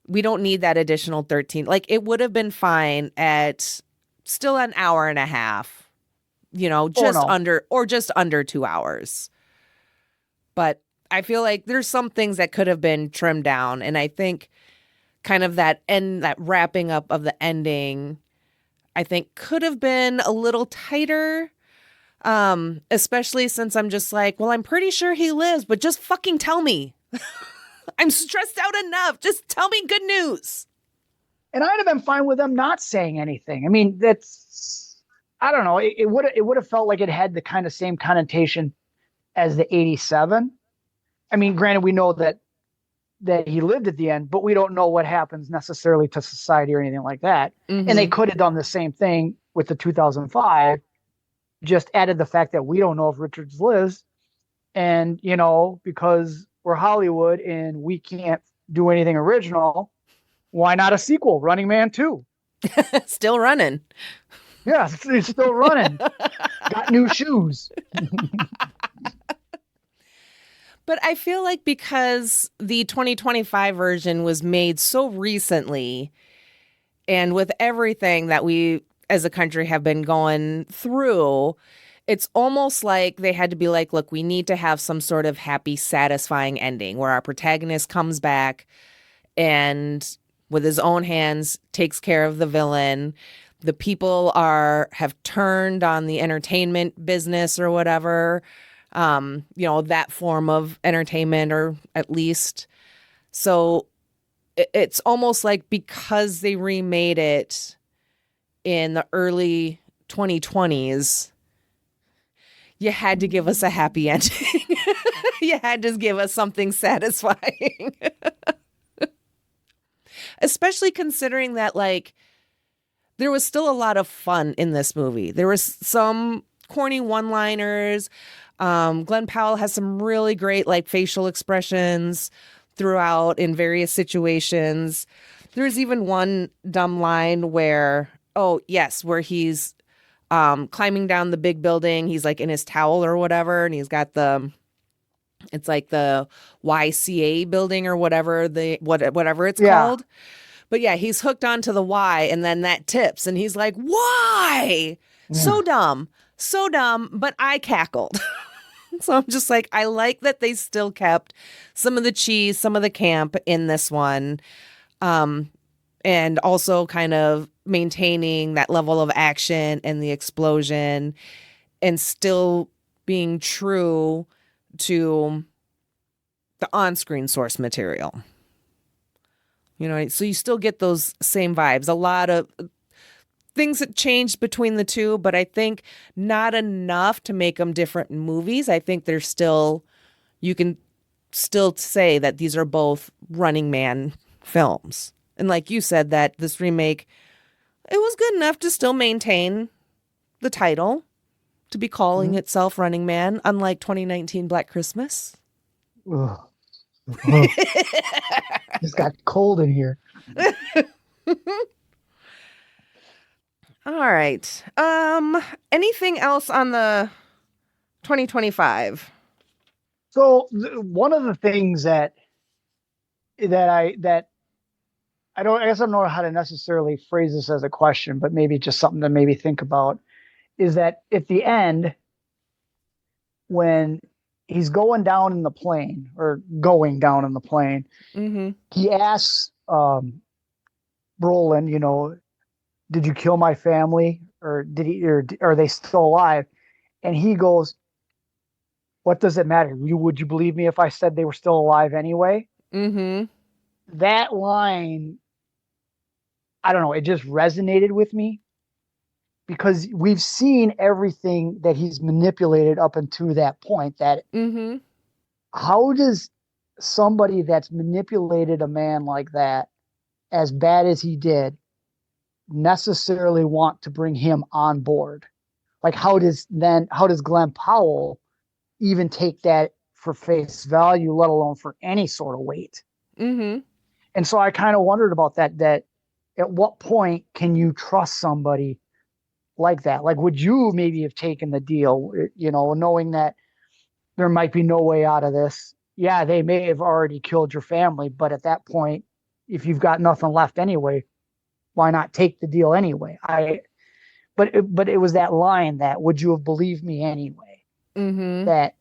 We don't need that additional 13. Like, it would have been fine at still an hour and a half, just under 2 hours. But I feel like there's some things that could have been trimmed down, and I think kind of that wrapping up of the ending, I think could have been a little tighter, especially since I'm just like, well, I'm pretty sure he lives, but just fucking tell me. I'm stressed out enough. Just tell me good news. And I'd have been fine with them not saying anything. I mean, I don't know. It would have felt like it had the kind of same connotation as the 87. I mean, granted, we know that he lived at the end, but we don't know what happens necessarily to society or anything like that. Mm-hmm. And they could have done the same thing with the 2005, just added the fact that we don't know if Richards lives. And, because we're Hollywood and we can't do anything original, why not a sequel? Running Man 2. Still running. Yeah, it's still running. Got new shoes. But I feel like because the 2025 version was made so recently, and with everything that we as a country have been going through, it's almost like they had to be like, look, we need to have some sort of happy, satisfying ending where our protagonist comes back and with his own hands takes care of the villain. The people have turned on the entertainment business or whatever, that form of entertainment, or at least. So it's almost like because they remade it in the early 2020s, you had to give us a happy ending. You had to give us something satisfying. Especially considering that, like, there was still a lot of fun in this movie. There was some corny one-liners. Glenn Powell has some really great, like, facial expressions throughout in various situations. There's even one dumb line where he's climbing down the big building. He's like in his towel or whatever, and he's got it's like the YCA building or whatever whatever it's called. But yeah, he's hooked onto the Y, and then that tips, and he's like, "Why? So dumb, so dumb." But I cackled. So I'm just like, I like that they still kept some of the cheese, some of the camp in this one, and also kind of maintaining that level of action and the explosion, and still being true to the on-screen source material. So you still get those same vibes. A lot of things that changed between the two, but I think not enough to make them different movies. I think you can still say that these are both Running Man films. And like you said, that this remake, it was good enough to still maintain the title, to be calling itself Running Man, unlike 2019 Black Christmas. Ugh. It's got cold in here. All right. Anything else on the 2025? So one of the things that I guess I don't know how to necessarily phrase this as a question, but maybe just something to maybe think about, is that at the end, when he's going down in the plane, Mm-hmm. he asks Brolin, did you kill my family, or are they still alive? And he goes, what does it matter? Would you believe me if I said they were still alive anyway? Mm-hmm. That line, I don't know, it just resonated with me, because we've seen everything that he's manipulated up until that point. That Mm-hmm. How does somebody that's manipulated a man like that, as bad as he did, necessarily want to bring him on board? Like, how does Glenn Powell even take that for face value, let alone for any sort of weight? Mm-hmm. And so I kind of wondered about that at what point can you trust somebody like that? Like, would you maybe have taken the deal, knowing that there might be no way out of this? Yeah, they may have already killed your family, but at that point, if you've got nothing left anyway, why not take the deal anyway? But it was that line, that would you have believed me anyway? Mm-hmm. That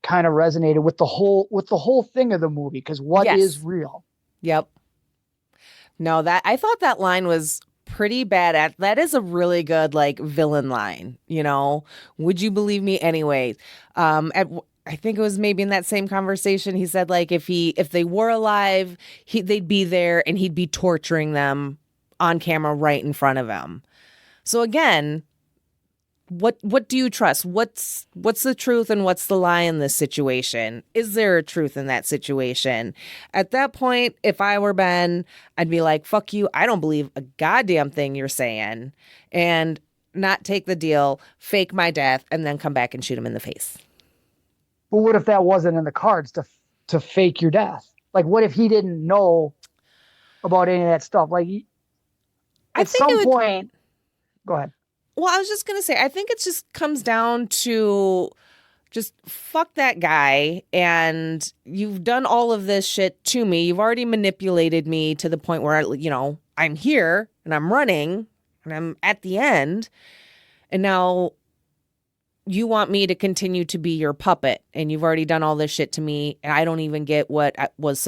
kind of resonated with the whole thing of the movie, because what is real? Yep. No, I thought that line was pretty bad. That is a really good, like, villain line. Would you believe me anyway? I think it was maybe in that same conversation, he said, like, if they were alive, they'd be there and he'd be torturing them on camera right in front of him. So again, what do you trust? What's the truth and what's the lie in this situation? Is there a truth in that situation? At that point, if I were Ben, I'd be like, fuck you. I don't believe a goddamn thing you're saying, and not take the deal, fake my death, and then come back and shoot him in the face. But what if that wasn't in the cards, to fake your death? Like, what if he didn't know about any of that stuff? Like, at some point, go ahead. Well, I was just going to say, I think it just comes down to just fuck that guy, and you've done all of this shit to me. You've already manipulated me to the point where, I'm here and I'm running and I'm at the end, and now you want me to continue to be your puppet, and you've already done all this shit to me, and I don't even get what was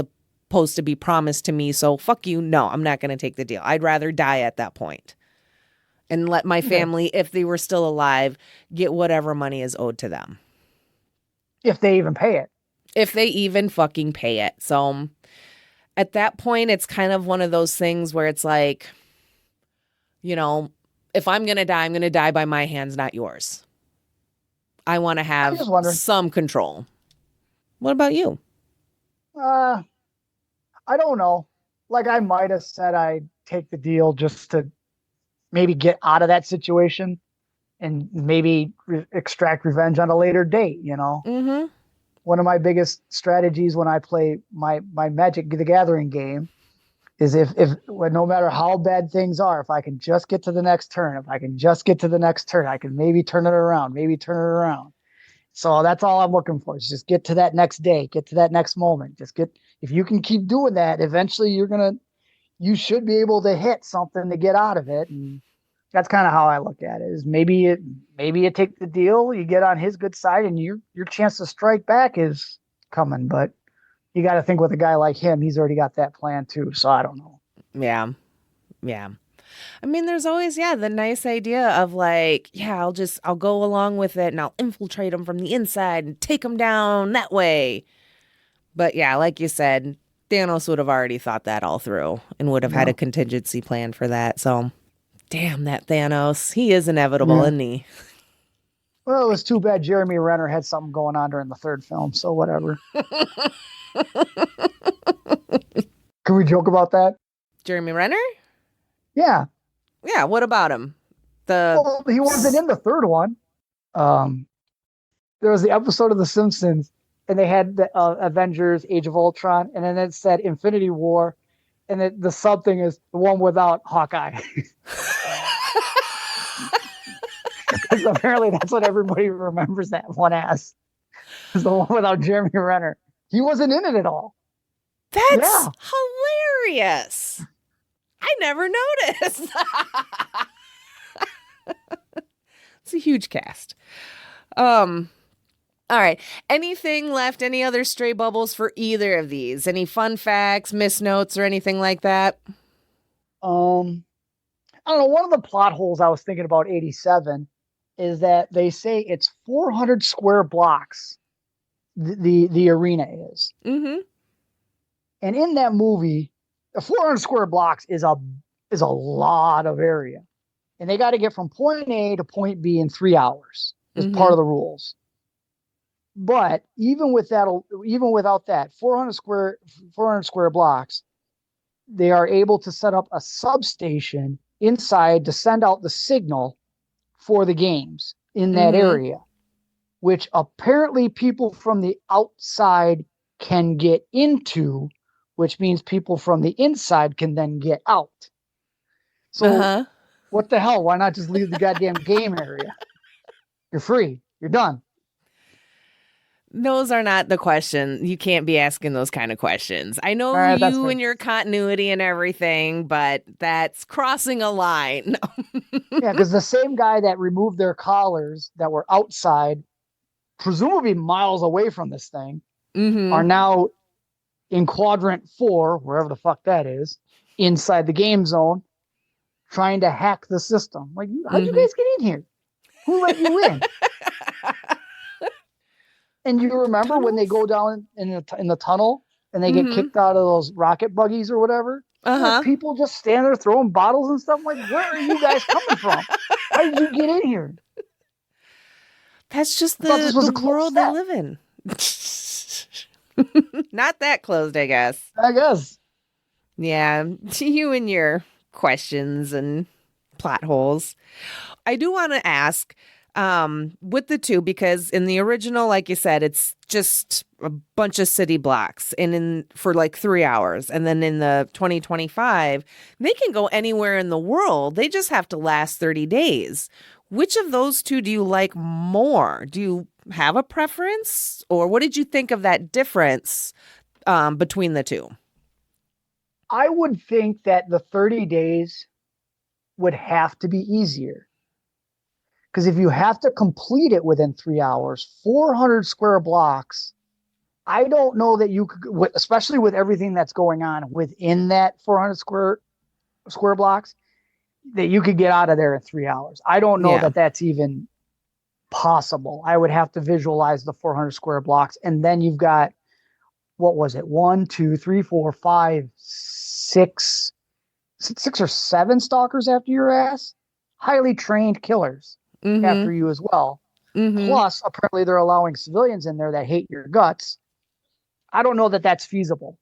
supposed to be promised to me. So fuck you. No, I'm not going to take the deal. I'd rather die at that point and let my family, if they were still alive, get whatever money is owed to them. If they even pay it. If they even fucking pay it. So at that point, it's kind of one of those things where it's like, you know, if I'm going to die, I'm going to die by my hands, not yours. I want to have some control. What about you? I don't know. Like, I might have said I'd take the deal just to maybe get out of that situation and maybe extract revenge on a later date, you know? Mm-hmm. One of my biggest strategies when I play my Magic the Gathering game is if no matter how bad things are, if I can just get to the next turn, I can maybe turn it around. So that's all I'm looking for. Is just get to that next day, get to that next moment. If you can keep doing that, eventually you should be able to hit something to get out of it. And that's kind of how I look at it. Is maybe you take the deal, you get on his good side, and your chance to strike back is coming. But you got to think with a guy like him, he's already got that plan too. So I don't know. Yeah. I mean, there's always, the nice idea of like, I'll go along with it and I'll infiltrate them from the inside and take them down that way. But yeah, like you said, Thanos would have already thought that all through and would have had a contingency plan for that. So, damn that Thanos. He is inevitable, isn't he? Well, it was too bad Jeremy Renner had something going on during the third film, so whatever. Can we joke about that? Jeremy Renner? Yeah. Yeah, what about him? Well, he wasn't in the third one. There was the episode of The Simpsons, and they had the Avengers Age of Ultron, and then it said Infinity War, and the sub thing is the one without Hawkeye. Because apparently that's what everybody remembers that one as. Is the one without Jeremy Renner. He wasn't in it at all. That's hilarious. I never noticed. It's a huge cast. All right. Anything left? Any other stray bubbles for either of these? Any fun facts, misnotes, or anything like that? I don't know. One of the plot holes I was thinking about 87 is that they say it's 400 square blocks. The arena is. Mm-hmm. And in that movie, 400 square blocks is a lot of area. And they got to get from point A to point B in 3 hours is part of the rules. But even without that 400 square blocks, they are able to set up a substation inside to send out the signal for the games in that area, which apparently people from the outside can get into, which means people from the inside can then get out. So what the hell? Why not just leave the goddamn game area? You're free. You're done. Those are not the question. You can't be asking those kind of questions. I know you and your continuity and everything, but that's crossing a line. Yeah, because the same guy that removed their collars that were outside, presumably miles away from this thing, are now in quadrant 4, wherever the fuck that is, inside the game zone, trying to hack the system. Like, how'd you guys get in here? Who let you in? And you remember when they go down in the tunnel and they get kicked out of those rocket buggies or whatever? People just stand there throwing bottles and stuff. Like, where are you guys coming from? How did you get in here? That's just the world they live in. Not that closed, I guess. Yeah, you and your questions and plot holes. I do want to ask, with the two, because in the original, like you said, it's just a bunch of city blocks for like 3 hours. And then in the 2025, they can go anywhere in the world. They just have to last 30 days. Which of those two do you like more? Do you have a preference? Or what did you think of that difference between the two? I would think that the 30 days would have to be easier. Because if you have to complete it within 3 hours, 400 square blocks I don't know that you could, especially with everything that's going on within that 400 square blocks, that you could get out of there in 3 hours. I don't know Yeah. that that's even possible. I would have to visualize the 400 square blocks, and then you've got, what was it? One, two, three, four, five, six or seven stalkers after your ass, highly trained killers Mm-hmm. after you as well. Mm-hmm. Plus, apparently, they're allowing civilians in there that hate your guts. I don't know that that's feasible.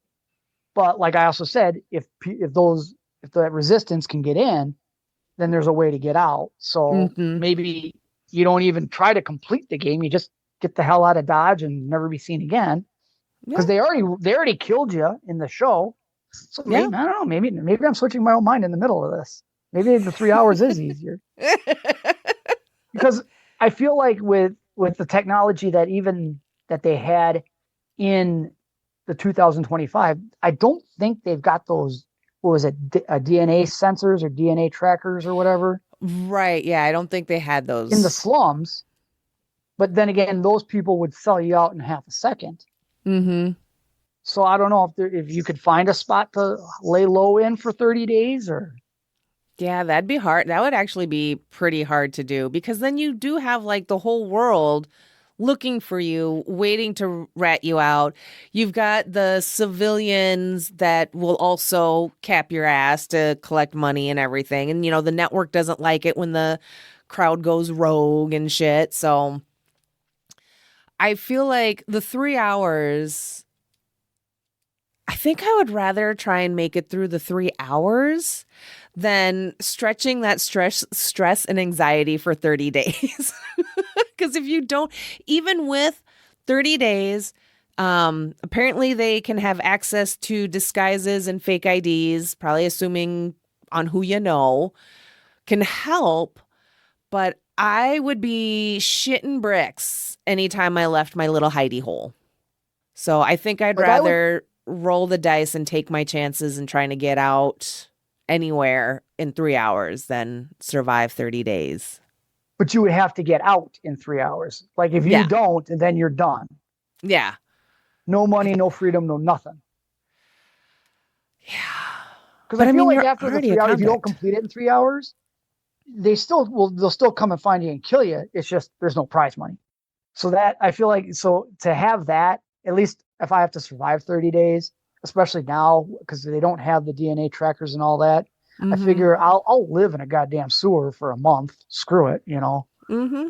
But like I also said, if the resistance can get in, then there's a way to get out. So Mm-hmm. maybe you don't even try to complete the game. You just get the hell out of Dodge and never be seen again. Because Yeah. they already killed you in the show. So Yeah. maybe I don't know. Maybe I'm switching my own mind in the middle of this. Maybe the 3 hours is easier because I feel like with the technology that even that they had in the 2025, I don't think they've got those. What was it? DNA sensors or DNA trackers or whatever Right. Yeah. I don't think they had in the those. slums. But then again, those people would sell you out in half a second. Mm-hmm. So I don't know if you could find a spot to lay low in for 30 days or. Yeah, that'd be hard. That would actually be pretty hard to do because then you do have like the whole world looking for you, waiting to rat you out. You've got the civilians that will also cap your ass to collect money and everything. And, the network doesn't like it when the crowd goes rogue and shit. So I feel like the 3 hours, I think I would rather try and make it through the 3 hours than stretching that stress and anxiety for 30 days. Because if you don't, even with 30 days, apparently they can have access to disguises and fake IDs, probably assuming on who you know, can help. But I would be shitting bricks anytime I left my little hidey hole. So I think I'd Like I would, rather roll the dice and take my chances in trying to get out anywhere in 3 hours than survive 30 days. but you would have to get out in 3 hours. Like if you Yeah. don't, then you're done. Yeah. No money, no freedom, no nothing. Yeah. Because I But I feel mean, like you're after the already a 3 hours, if you don't convict. complete it in 3 hours, they'll still come and find you and kill you. It's just there's no prize money. So that I feel like so to have that, at least if I have to survive 30 days, especially now because they don't have the DNA trackers and all that, I Mm-hmm. figure I'll live in a goddamn sewer for a month. Screw it, you know. Mm-hmm.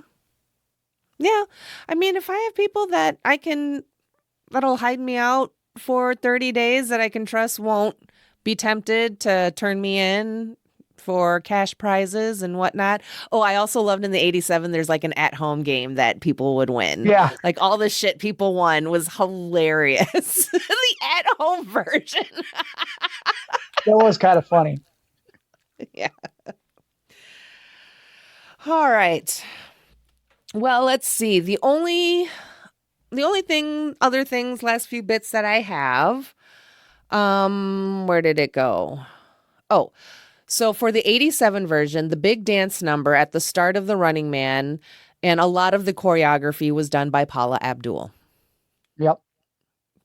Yeah. I mean, if I have people that'll hide me out for 30 days that I can trust won't be tempted to turn me in for cash prizes and whatnot. Oh, I also loved in the 87, there's like an at-home game that people would win. Yeah, Like all the shit people won was hilarious. The at-home version. that was kind of funny. Yeah. All right. Well, let's see. Other things, last few bits that I have. Where did it go? Oh, so for the 87 version, the big dance number at the start of The Running Man and a lot of the choreography was done by Paula Abdul. Yep,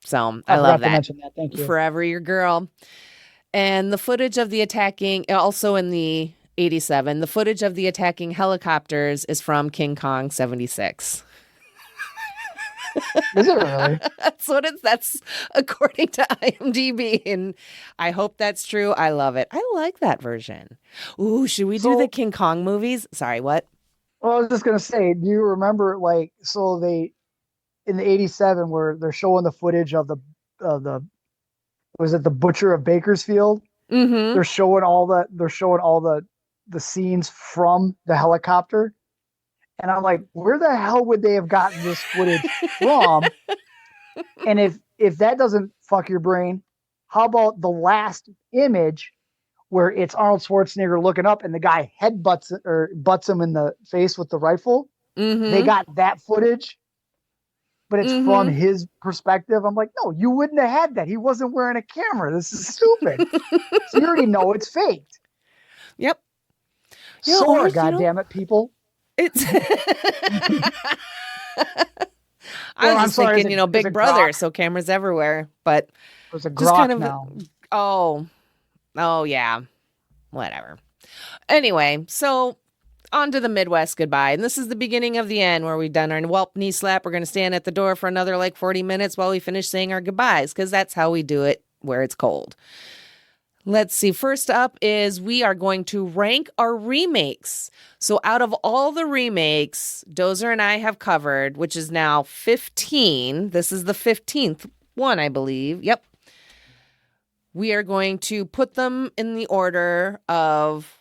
So I I love forgot to that. mention that. Thank you. Forever your girl. And the footage of the attacking, also in the 87, the footage of the attacking helicopters is from King Kong 76. Is it really? That's according to IMDb. And I hope that's true. I love it. I like that version. Ooh, should we do the So, King Kong movies? Sorry, what? well, I was just gonna say, do you remember like so they in the '87 where they're showing the footage of the was it the Butcher of Bakersfield? Mm-hmm. They're showing all the scenes from the helicopter, and I'm like, where the hell would they have gotten this footage from? And if that doesn't fuck your brain, how about the last image where it's Arnold Schwarzenegger looking up and the guy headbutts or butts him in the face with the rifle? They Mm-hmm. got that footage, but it's from Mm-hmm. his perspective. I'm like, no, you wouldn't have had that. He wasn't wearing a camera. This is stupid. So you already know it's faked. Yep. Sora, goddammit, people. It's I was I'm just sorry, thinking, is Big it Brother, Grok? so cameras everywhere. But It's a just kind Grok of, now. oh, oh, yeah, whatever. Anyway, so on to the Midwest goodbye. And this is the beginning of the end where we've done our whelp knee slap. We're going to stand at the door for another 40 minutes while we finish saying our goodbyes because that's how we do it where it's cold. Let's see. First up is we are going to rank our remakes. So out of all the remakes Dozer and I have covered, which is now 15, this is the 15th one, I believe. Yep. We are going to put them in the order of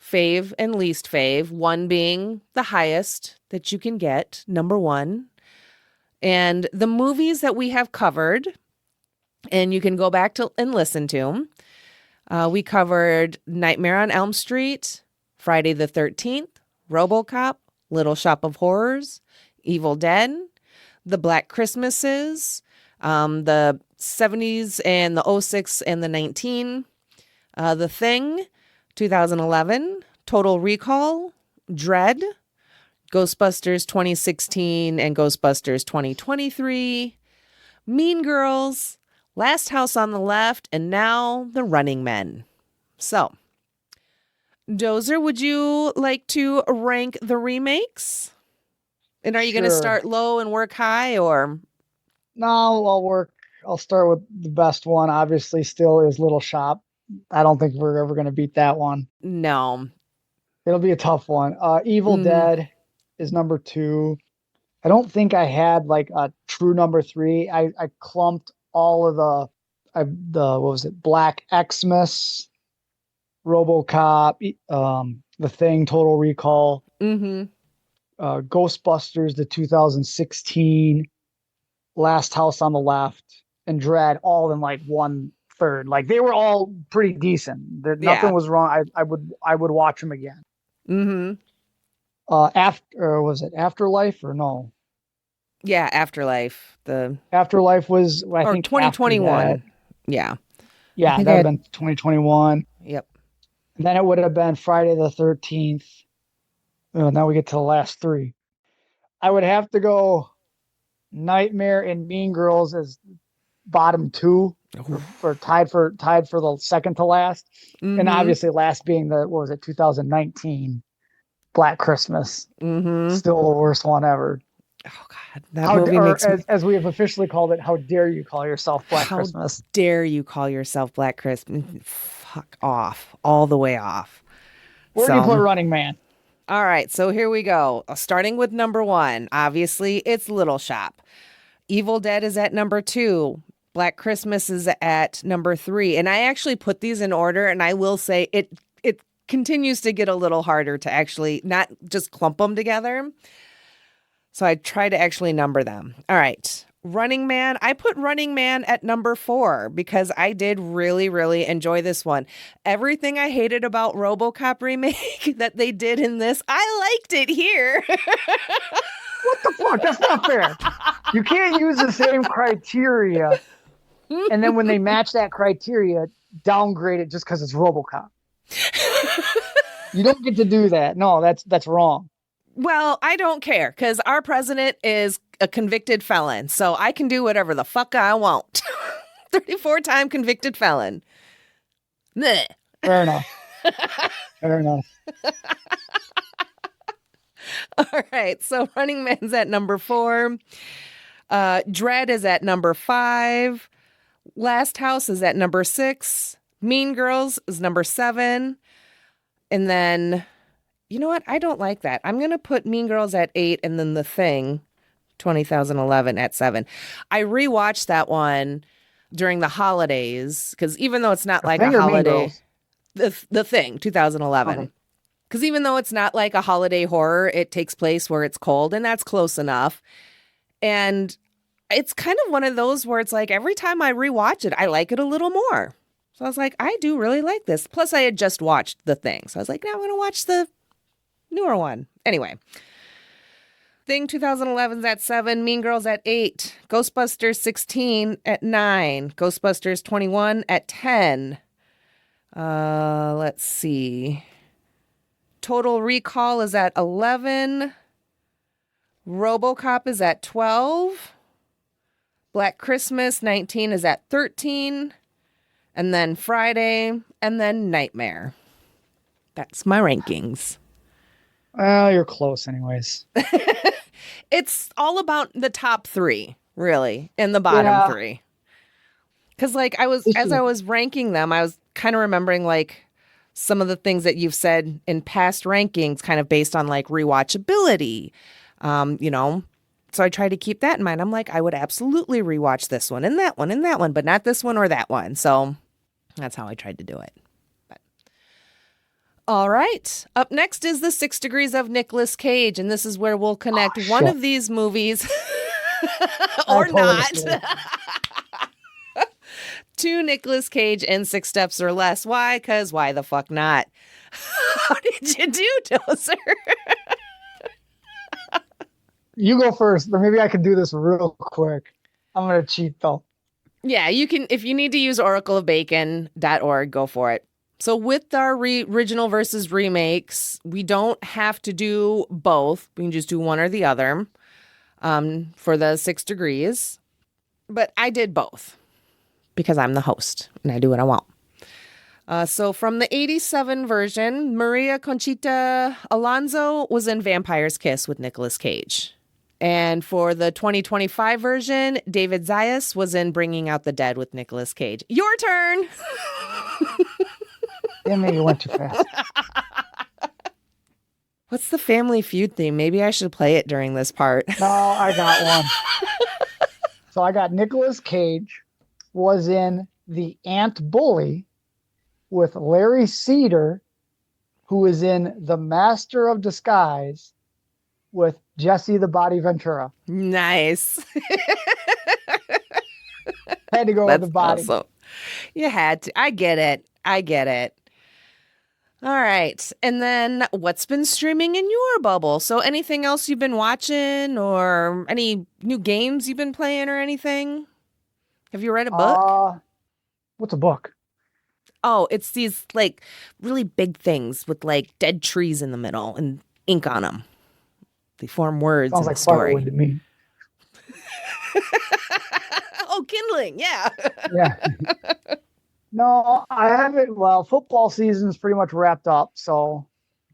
fave and least fave, one being the highest that you can get, number one. And the movies that we have covered, and you can go back to and listen to them. We covered Nightmare on Elm Street, Friday the 13th, RoboCop, Little Shop of Horrors, Evil Dead, The Black Christmases, the 70s and the '06 and the 19, The Thing, 2011, Total Recall, Dread, Ghostbusters 2016 and Ghostbusters 2023, Mean Girls, Last House on the Left, and now The Running Men. So, Dozer, would you like to rank the remakes? And are you going to Sure. start low and work high, or? No, I'll start with the best one. Obviously, still is Little Shop. I don't think we're ever going to beat that one. No. It'll be a tough one. Evil Mm, Dead is number two. I don't think I had like a true number three. I clumped all of the what was it? Black Xmas, RoboCop, The Thing, Total Recall, mm-hmm. Ghostbusters, the 2016, Last House on the Left, and Dread, all in like one third. Like they were all pretty decent. Nothing Yeah. was wrong. I would watch them again. Mm-hmm. After was it Afterlife or no? Yeah, Afterlife. Afterlife was I Or think after that. 2021. Yeah. I Yeah, think I that would had, have been 2021. yep. And then it would have been Friday the 13th. Oh, now we get to the last three. I would have to go Nightmare and Mean Girls as bottom two, or tied for the second to last, and Mm-hmm. obviously last being the what was it 2019 Black Christmas, Mm-hmm. still the worst one ever. Oh God, that How movie or makes me. as we have officially called it, how dare you call yourself Black How Christmas? dare you call yourself Black Christmas? Fuck off, all the way off. Where do you put So, Running Man? all right, so here we go. Starting with number one, obviously it's Little Shop. Evil Dead is at number two. Black Christmas is at number three. And I actually put these in order, and I will say it continues to get a little harder to actually not just clump them together. So I try to actually number them. All right. Running Man. I put Running Man at number four because I did really, really enjoy this one. Everything I hated about RoboCop remake that they did in this, I liked it here. What the fuck? That's not fair. You can't use the same criteria, and then when they match that criteria, downgrade it just because it's RoboCop. You don't get to do that. No, that's wrong. Well, I don't care because our president is a convicted felon, so I can do whatever the fuck I want. 34-time convicted felon. Meh. Fair enough. Fair enough. All right, so Running Man's at number four. Dread is at number five. Last House is at number six. Mean Girls is number seven. And then, you know what? I don't like that. I'm going to put Mean Girls at eight and then The Thing, 2011 at seven. I rewatched that one during the holidays because even though it's not The like a Thing or Mean holiday, Girls? the Thing, 2011. Okay. Because even though it's not like a holiday horror, it takes place where it's cold, and that's close enough. And it's kind of one of those where it's like every time I rewatch it, I like it a little more. So I was like, I do really like this. Plus, I had just watched The Thing. So I was like, now I'm going to watch the newer one. Anyway, Thing 2011's at seven, Mean Girls at eight, Ghostbusters 16 at nine, Ghostbusters 21 at 10. Let's see. Total Recall is at 11. RoboCop is at 12. Black Christmas 19 is at 13. And then Friday, and then Nightmare. That's my rankings. Well, you're close anyways. It's all about the top 3, really, and the bottom 3. Because as I was ranking them, I was kind of remembering like some of the things that you've said in past rankings, kind of based on like rewatchability, So I try to keep that in mind. I'm like, I would absolutely rewatch this one and that one, but not this one or that one. So that's how I tried to do it. But all right. Up next is the 6 Degrees of Nicolas Cage, and this is where we'll connect one of these movies or not to Nicolas Cage in 6 Steps or Less. Why? Because why the fuck not? How did you do, Dozer? You go first, but maybe I can do this real quick. I'm going to cheat though. Yeah, you can. If you need to use oracleofbacon.org, go for it. So with our original versus remakes, we don't have to do both. We can just do one or the other for the 6 degrees. But I did both because I'm the host and I do what I want. So from the 87 version, Maria Conchita Alonso was in Vampire's Kiss with Nicolas Cage. And for the 2025 version, David Zayas was in Bringing Out the Dead with Nicolas Cage. Your turn. Damn it, you went too fast. What's the Family Feud theme? Maybe I should play it during this part. No, I got one. So I got Nicolas Cage was in The Ant Bully with Larry Cedar, who is in The Master of Disguise with Jesse the Body Ventura. Nice. Had to go with the body. Awesome. You had to. I get it. All right. And then what's been streaming in your bubble? So anything else you've been watching or any new games you've been playing or anything? Have you read a book? What's a book? Oh, it's these like really big things with like dead trees in the middle and ink on them. They form words. Sounds in like the story. firewood to me. Oh, kindling. Yeah. Yeah. No, I haven't. Well, football season's pretty much wrapped up, so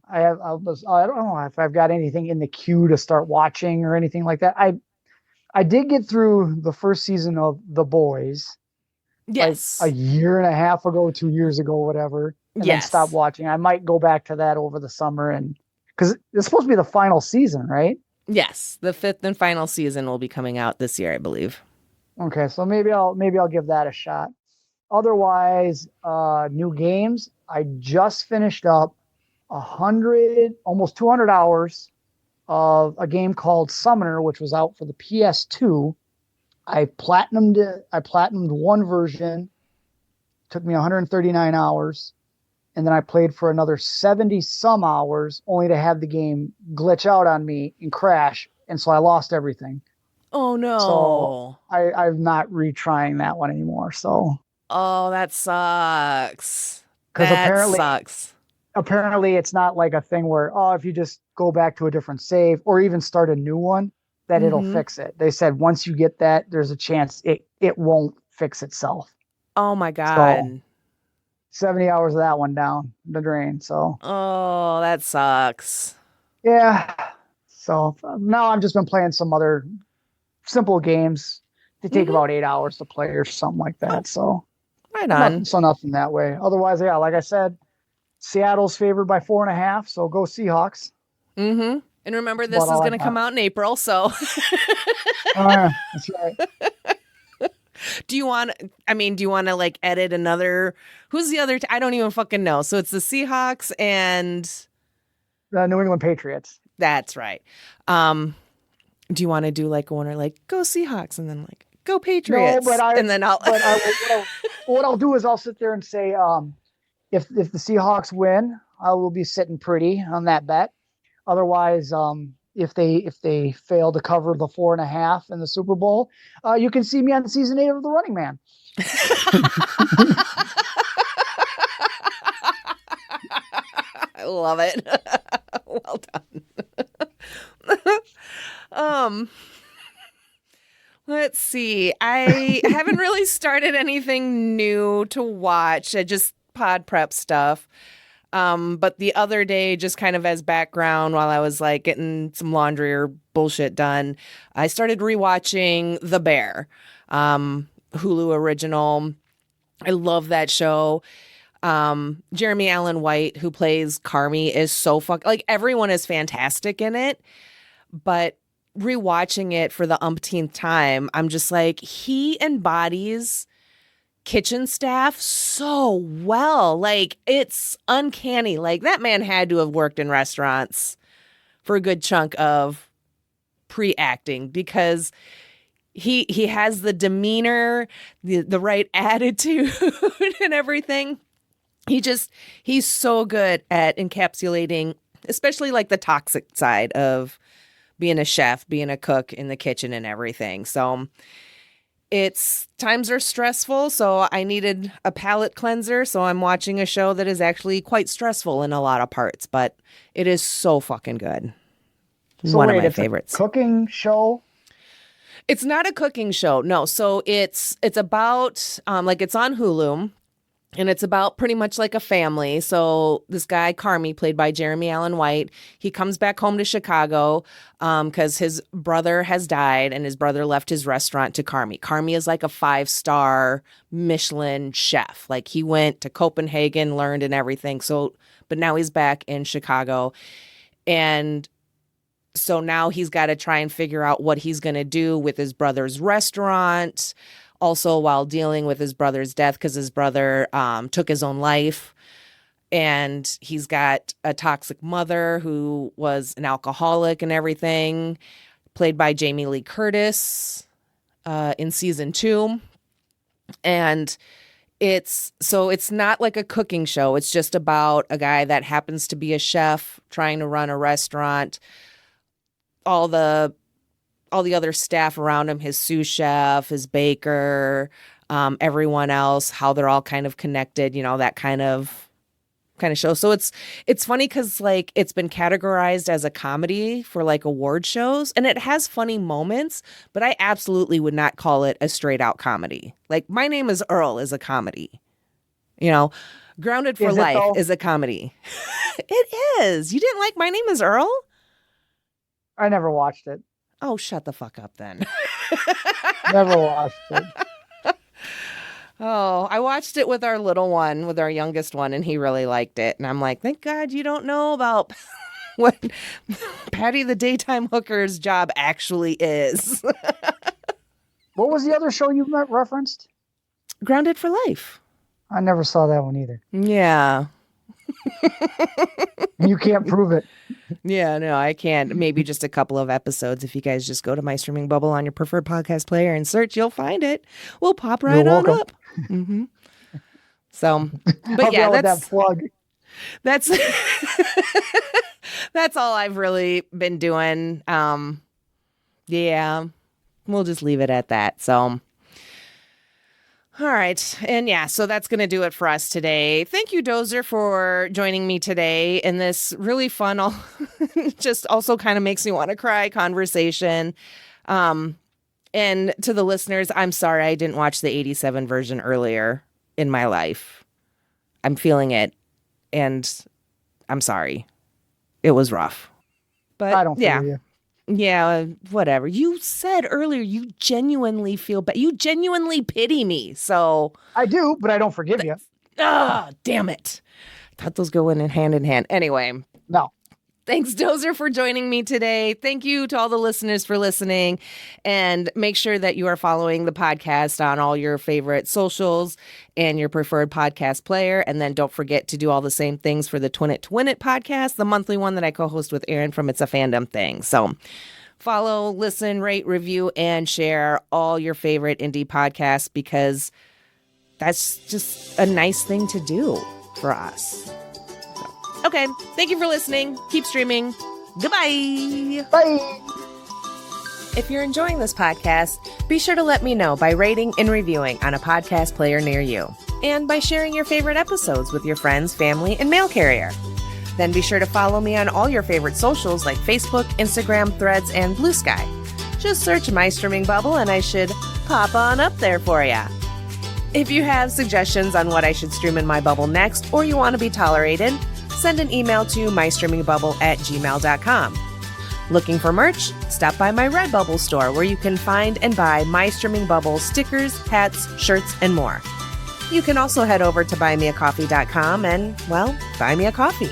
I don't know if I've got anything in the queue to start watching or anything like that. I did get through the first season of The Boys. Yes. Like a year and a half ago, 2 years ago, whatever. And then stop watching. I might go back to that over the summer, and because it's supposed to be the final season, right? Yes, the 5th and final season will be coming out this year, I believe. Okay, so maybe I'll give that a shot. Otherwise, new games. I just finished up 100, almost 200 hours of a game called Summoner, which was out for the PS2. I platinumed it. I platinumed one version. Took me 139 hours. And then I played for another 70 some hours only to have the game glitch out on me and crash. And so I lost everything. Oh, no. So I'm not retrying that one anymore. So. Oh, that sucks. Because apparently it's not like a thing where, if you just go back to a different save or even start a new one, that it'll fix it. They said once you get that, there's a chance it won't fix itself. Oh, my God. So, 70 hours of that one down the drain. So. Oh, that sucks. Yeah. So now I've just been playing some other simple games. They take about 8 hours to play or something like that. So. Right on. Nothing that way. Otherwise, yeah, like I said, Seattle's favored by 4.5. So go Seahawks. Mm-hmm. And remember, this is going to come out in April. So. That's right. Do you want to like edit another? Who's the other? I don't even fucking know. So it's the Seahawks and the New England Patriots. That's right. Do you want to do like one or like go Seahawks and then like go Patriots? No, and then what I'll do is I'll sit there and say, if the Seahawks win, I will be sitting pretty on that bet. Otherwise, if they fail to cover the 4.5 in the Super Bowl, you can see me on season 8 of The Running Man. I love it. Well done. Um, let's see. I haven't really started anything new to watch. I just pod prep stuff. But the other day, just kind of as background while I was like getting some laundry or bullshit done, I started rewatching The Bear, Hulu original. I love that show. Jeremy Allen White, who plays Carmy, is so like everyone is fantastic in it. But rewatching it for the umpteenth time, I'm just like, he embodies kitchen staff so well. Like, it's uncanny. Like, that man had to have worked in restaurants for a good chunk of pre-acting, because he has the demeanor, the right attitude and everything. He's so good at encapsulating, especially like the toxic side of being a chef, being a cook in the kitchen and everything. So times are stressful, so I needed a palate cleanser. So I'm watching a show that is actually quite stressful in a lot of parts, but it is so fucking good. So One wait, of my it's favorites. a cooking show? It's not a cooking show, no. So it's about like, it's on Hulu. And it's about pretty much like a family. So this guy, Carmy, played by Jeremy Allen White, he comes back home to Chicago because his brother has died and his brother left his restaurant to Carmy. Carmy is like a 5-star Michelin chef. Like, he went to Copenhagen, learned and everything. So, but now he's back in Chicago. And so now he's got to try and figure out what he's going to do with his brother's restaurant. Also, while dealing with his brother's death, because his brother took his own life. And he's got a toxic mother who was an alcoholic and everything, played by Jamie Lee Curtis in season 2. And it's not like a cooking show. It's just about a guy that happens to be a chef trying to run a restaurant. All the other staff around him, his sous chef, his baker, everyone else, how they're all kind of connected, that kind of show. So it's funny because, like, it's been categorized as a comedy for like award shows, and it has funny moments, but I absolutely would not call it a straight out comedy. Like, My Name is Earl is a comedy. Grounded for Life is a comedy. It is. You didn't like My Name is Earl? I never watched it. Oh, shut the fuck up then. Never watched it. Oh, I watched it with our little one, with our youngest one, and he really liked it. And I'm like, thank God you don't know about what Patty the Daytime Hooker's job actually is. What was the other show you referenced? Grounded for Life. I never saw that one either. Yeah. You can't prove it. Yeah, no, I can't. Maybe just a couple of episodes. If you guys just go to my streaming bubble on your preferred podcast player and search, you'll find it. We'll pop right on up. Mm-hmm. So, but yeah, that plug. That's that's all I've really been doing. Yeah, we'll just leave it at that. So. All right. And yeah, so that's going to do it for us today. Thank you, Dozer, for joining me today in this really fun, just also kind of makes me want to cry conversation. And to the listeners, I'm sorry I didn't watch the 87 version earlier in my life. I'm feeling it, and I'm sorry. It was rough. But I don't feel you. Yeah, whatever. You said earlier you genuinely feel bad. You genuinely pity me. So I do, but I don't forgive you. Ah, damn it. I thought those go in hand in hand. Anyway. No. Thanks, Dozer, for joining me today. Thank you to all the listeners for listening. And make sure that you are following the podcast on all your favorite socials and your preferred podcast player. And then don't forget to do all the same things for the Twin It to Win It podcast, the monthly one that I co-host with Aaron from It's a Fandom Thing. So follow, listen, rate, review, and share all your favorite indie podcasts, because that's just a nice thing to do for us. Okay, thank you for listening. Keep streaming. Goodbye. Bye. If you're enjoying this podcast, be sure to let me know by rating and reviewing on a podcast player near you, and by sharing your favorite episodes with your friends, family, and mail carrier. Then be sure to follow me on all your favorite socials like Facebook, Instagram, Threads, and Blue Sky. Just search My Streaming Bubble and I should pop on up there for ya. If you have suggestions on what I should stream in my bubble next, or you want to be tolerated, send an email to mystreamingbubble@gmail.com. Looking for merch? Stop by my Redbubble store where you can find and buy My Streaming Bubble stickers, hats, shirts, and more. You can also head over to buymeacoffee.com and, well, buy me a coffee.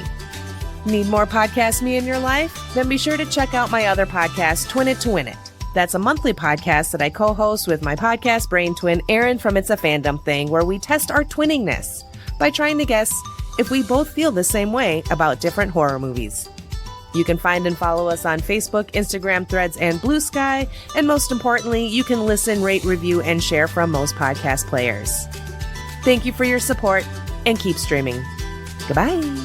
Need more Podcast Me in your life? Then be sure to check out my other podcast, Twin It to Win It. That's a monthly podcast that I co-host with my podcast brain twin, Aaron from It's a Fandom Thing, where we test our twinningness by trying to guess if we both feel the same way about different horror movies. You can find and follow us on Facebook, Instagram, Threads, and Blue Sky. And most importantly, you can listen, rate, review, and share from most podcast players. Thank you for your support and keep streaming. Goodbye.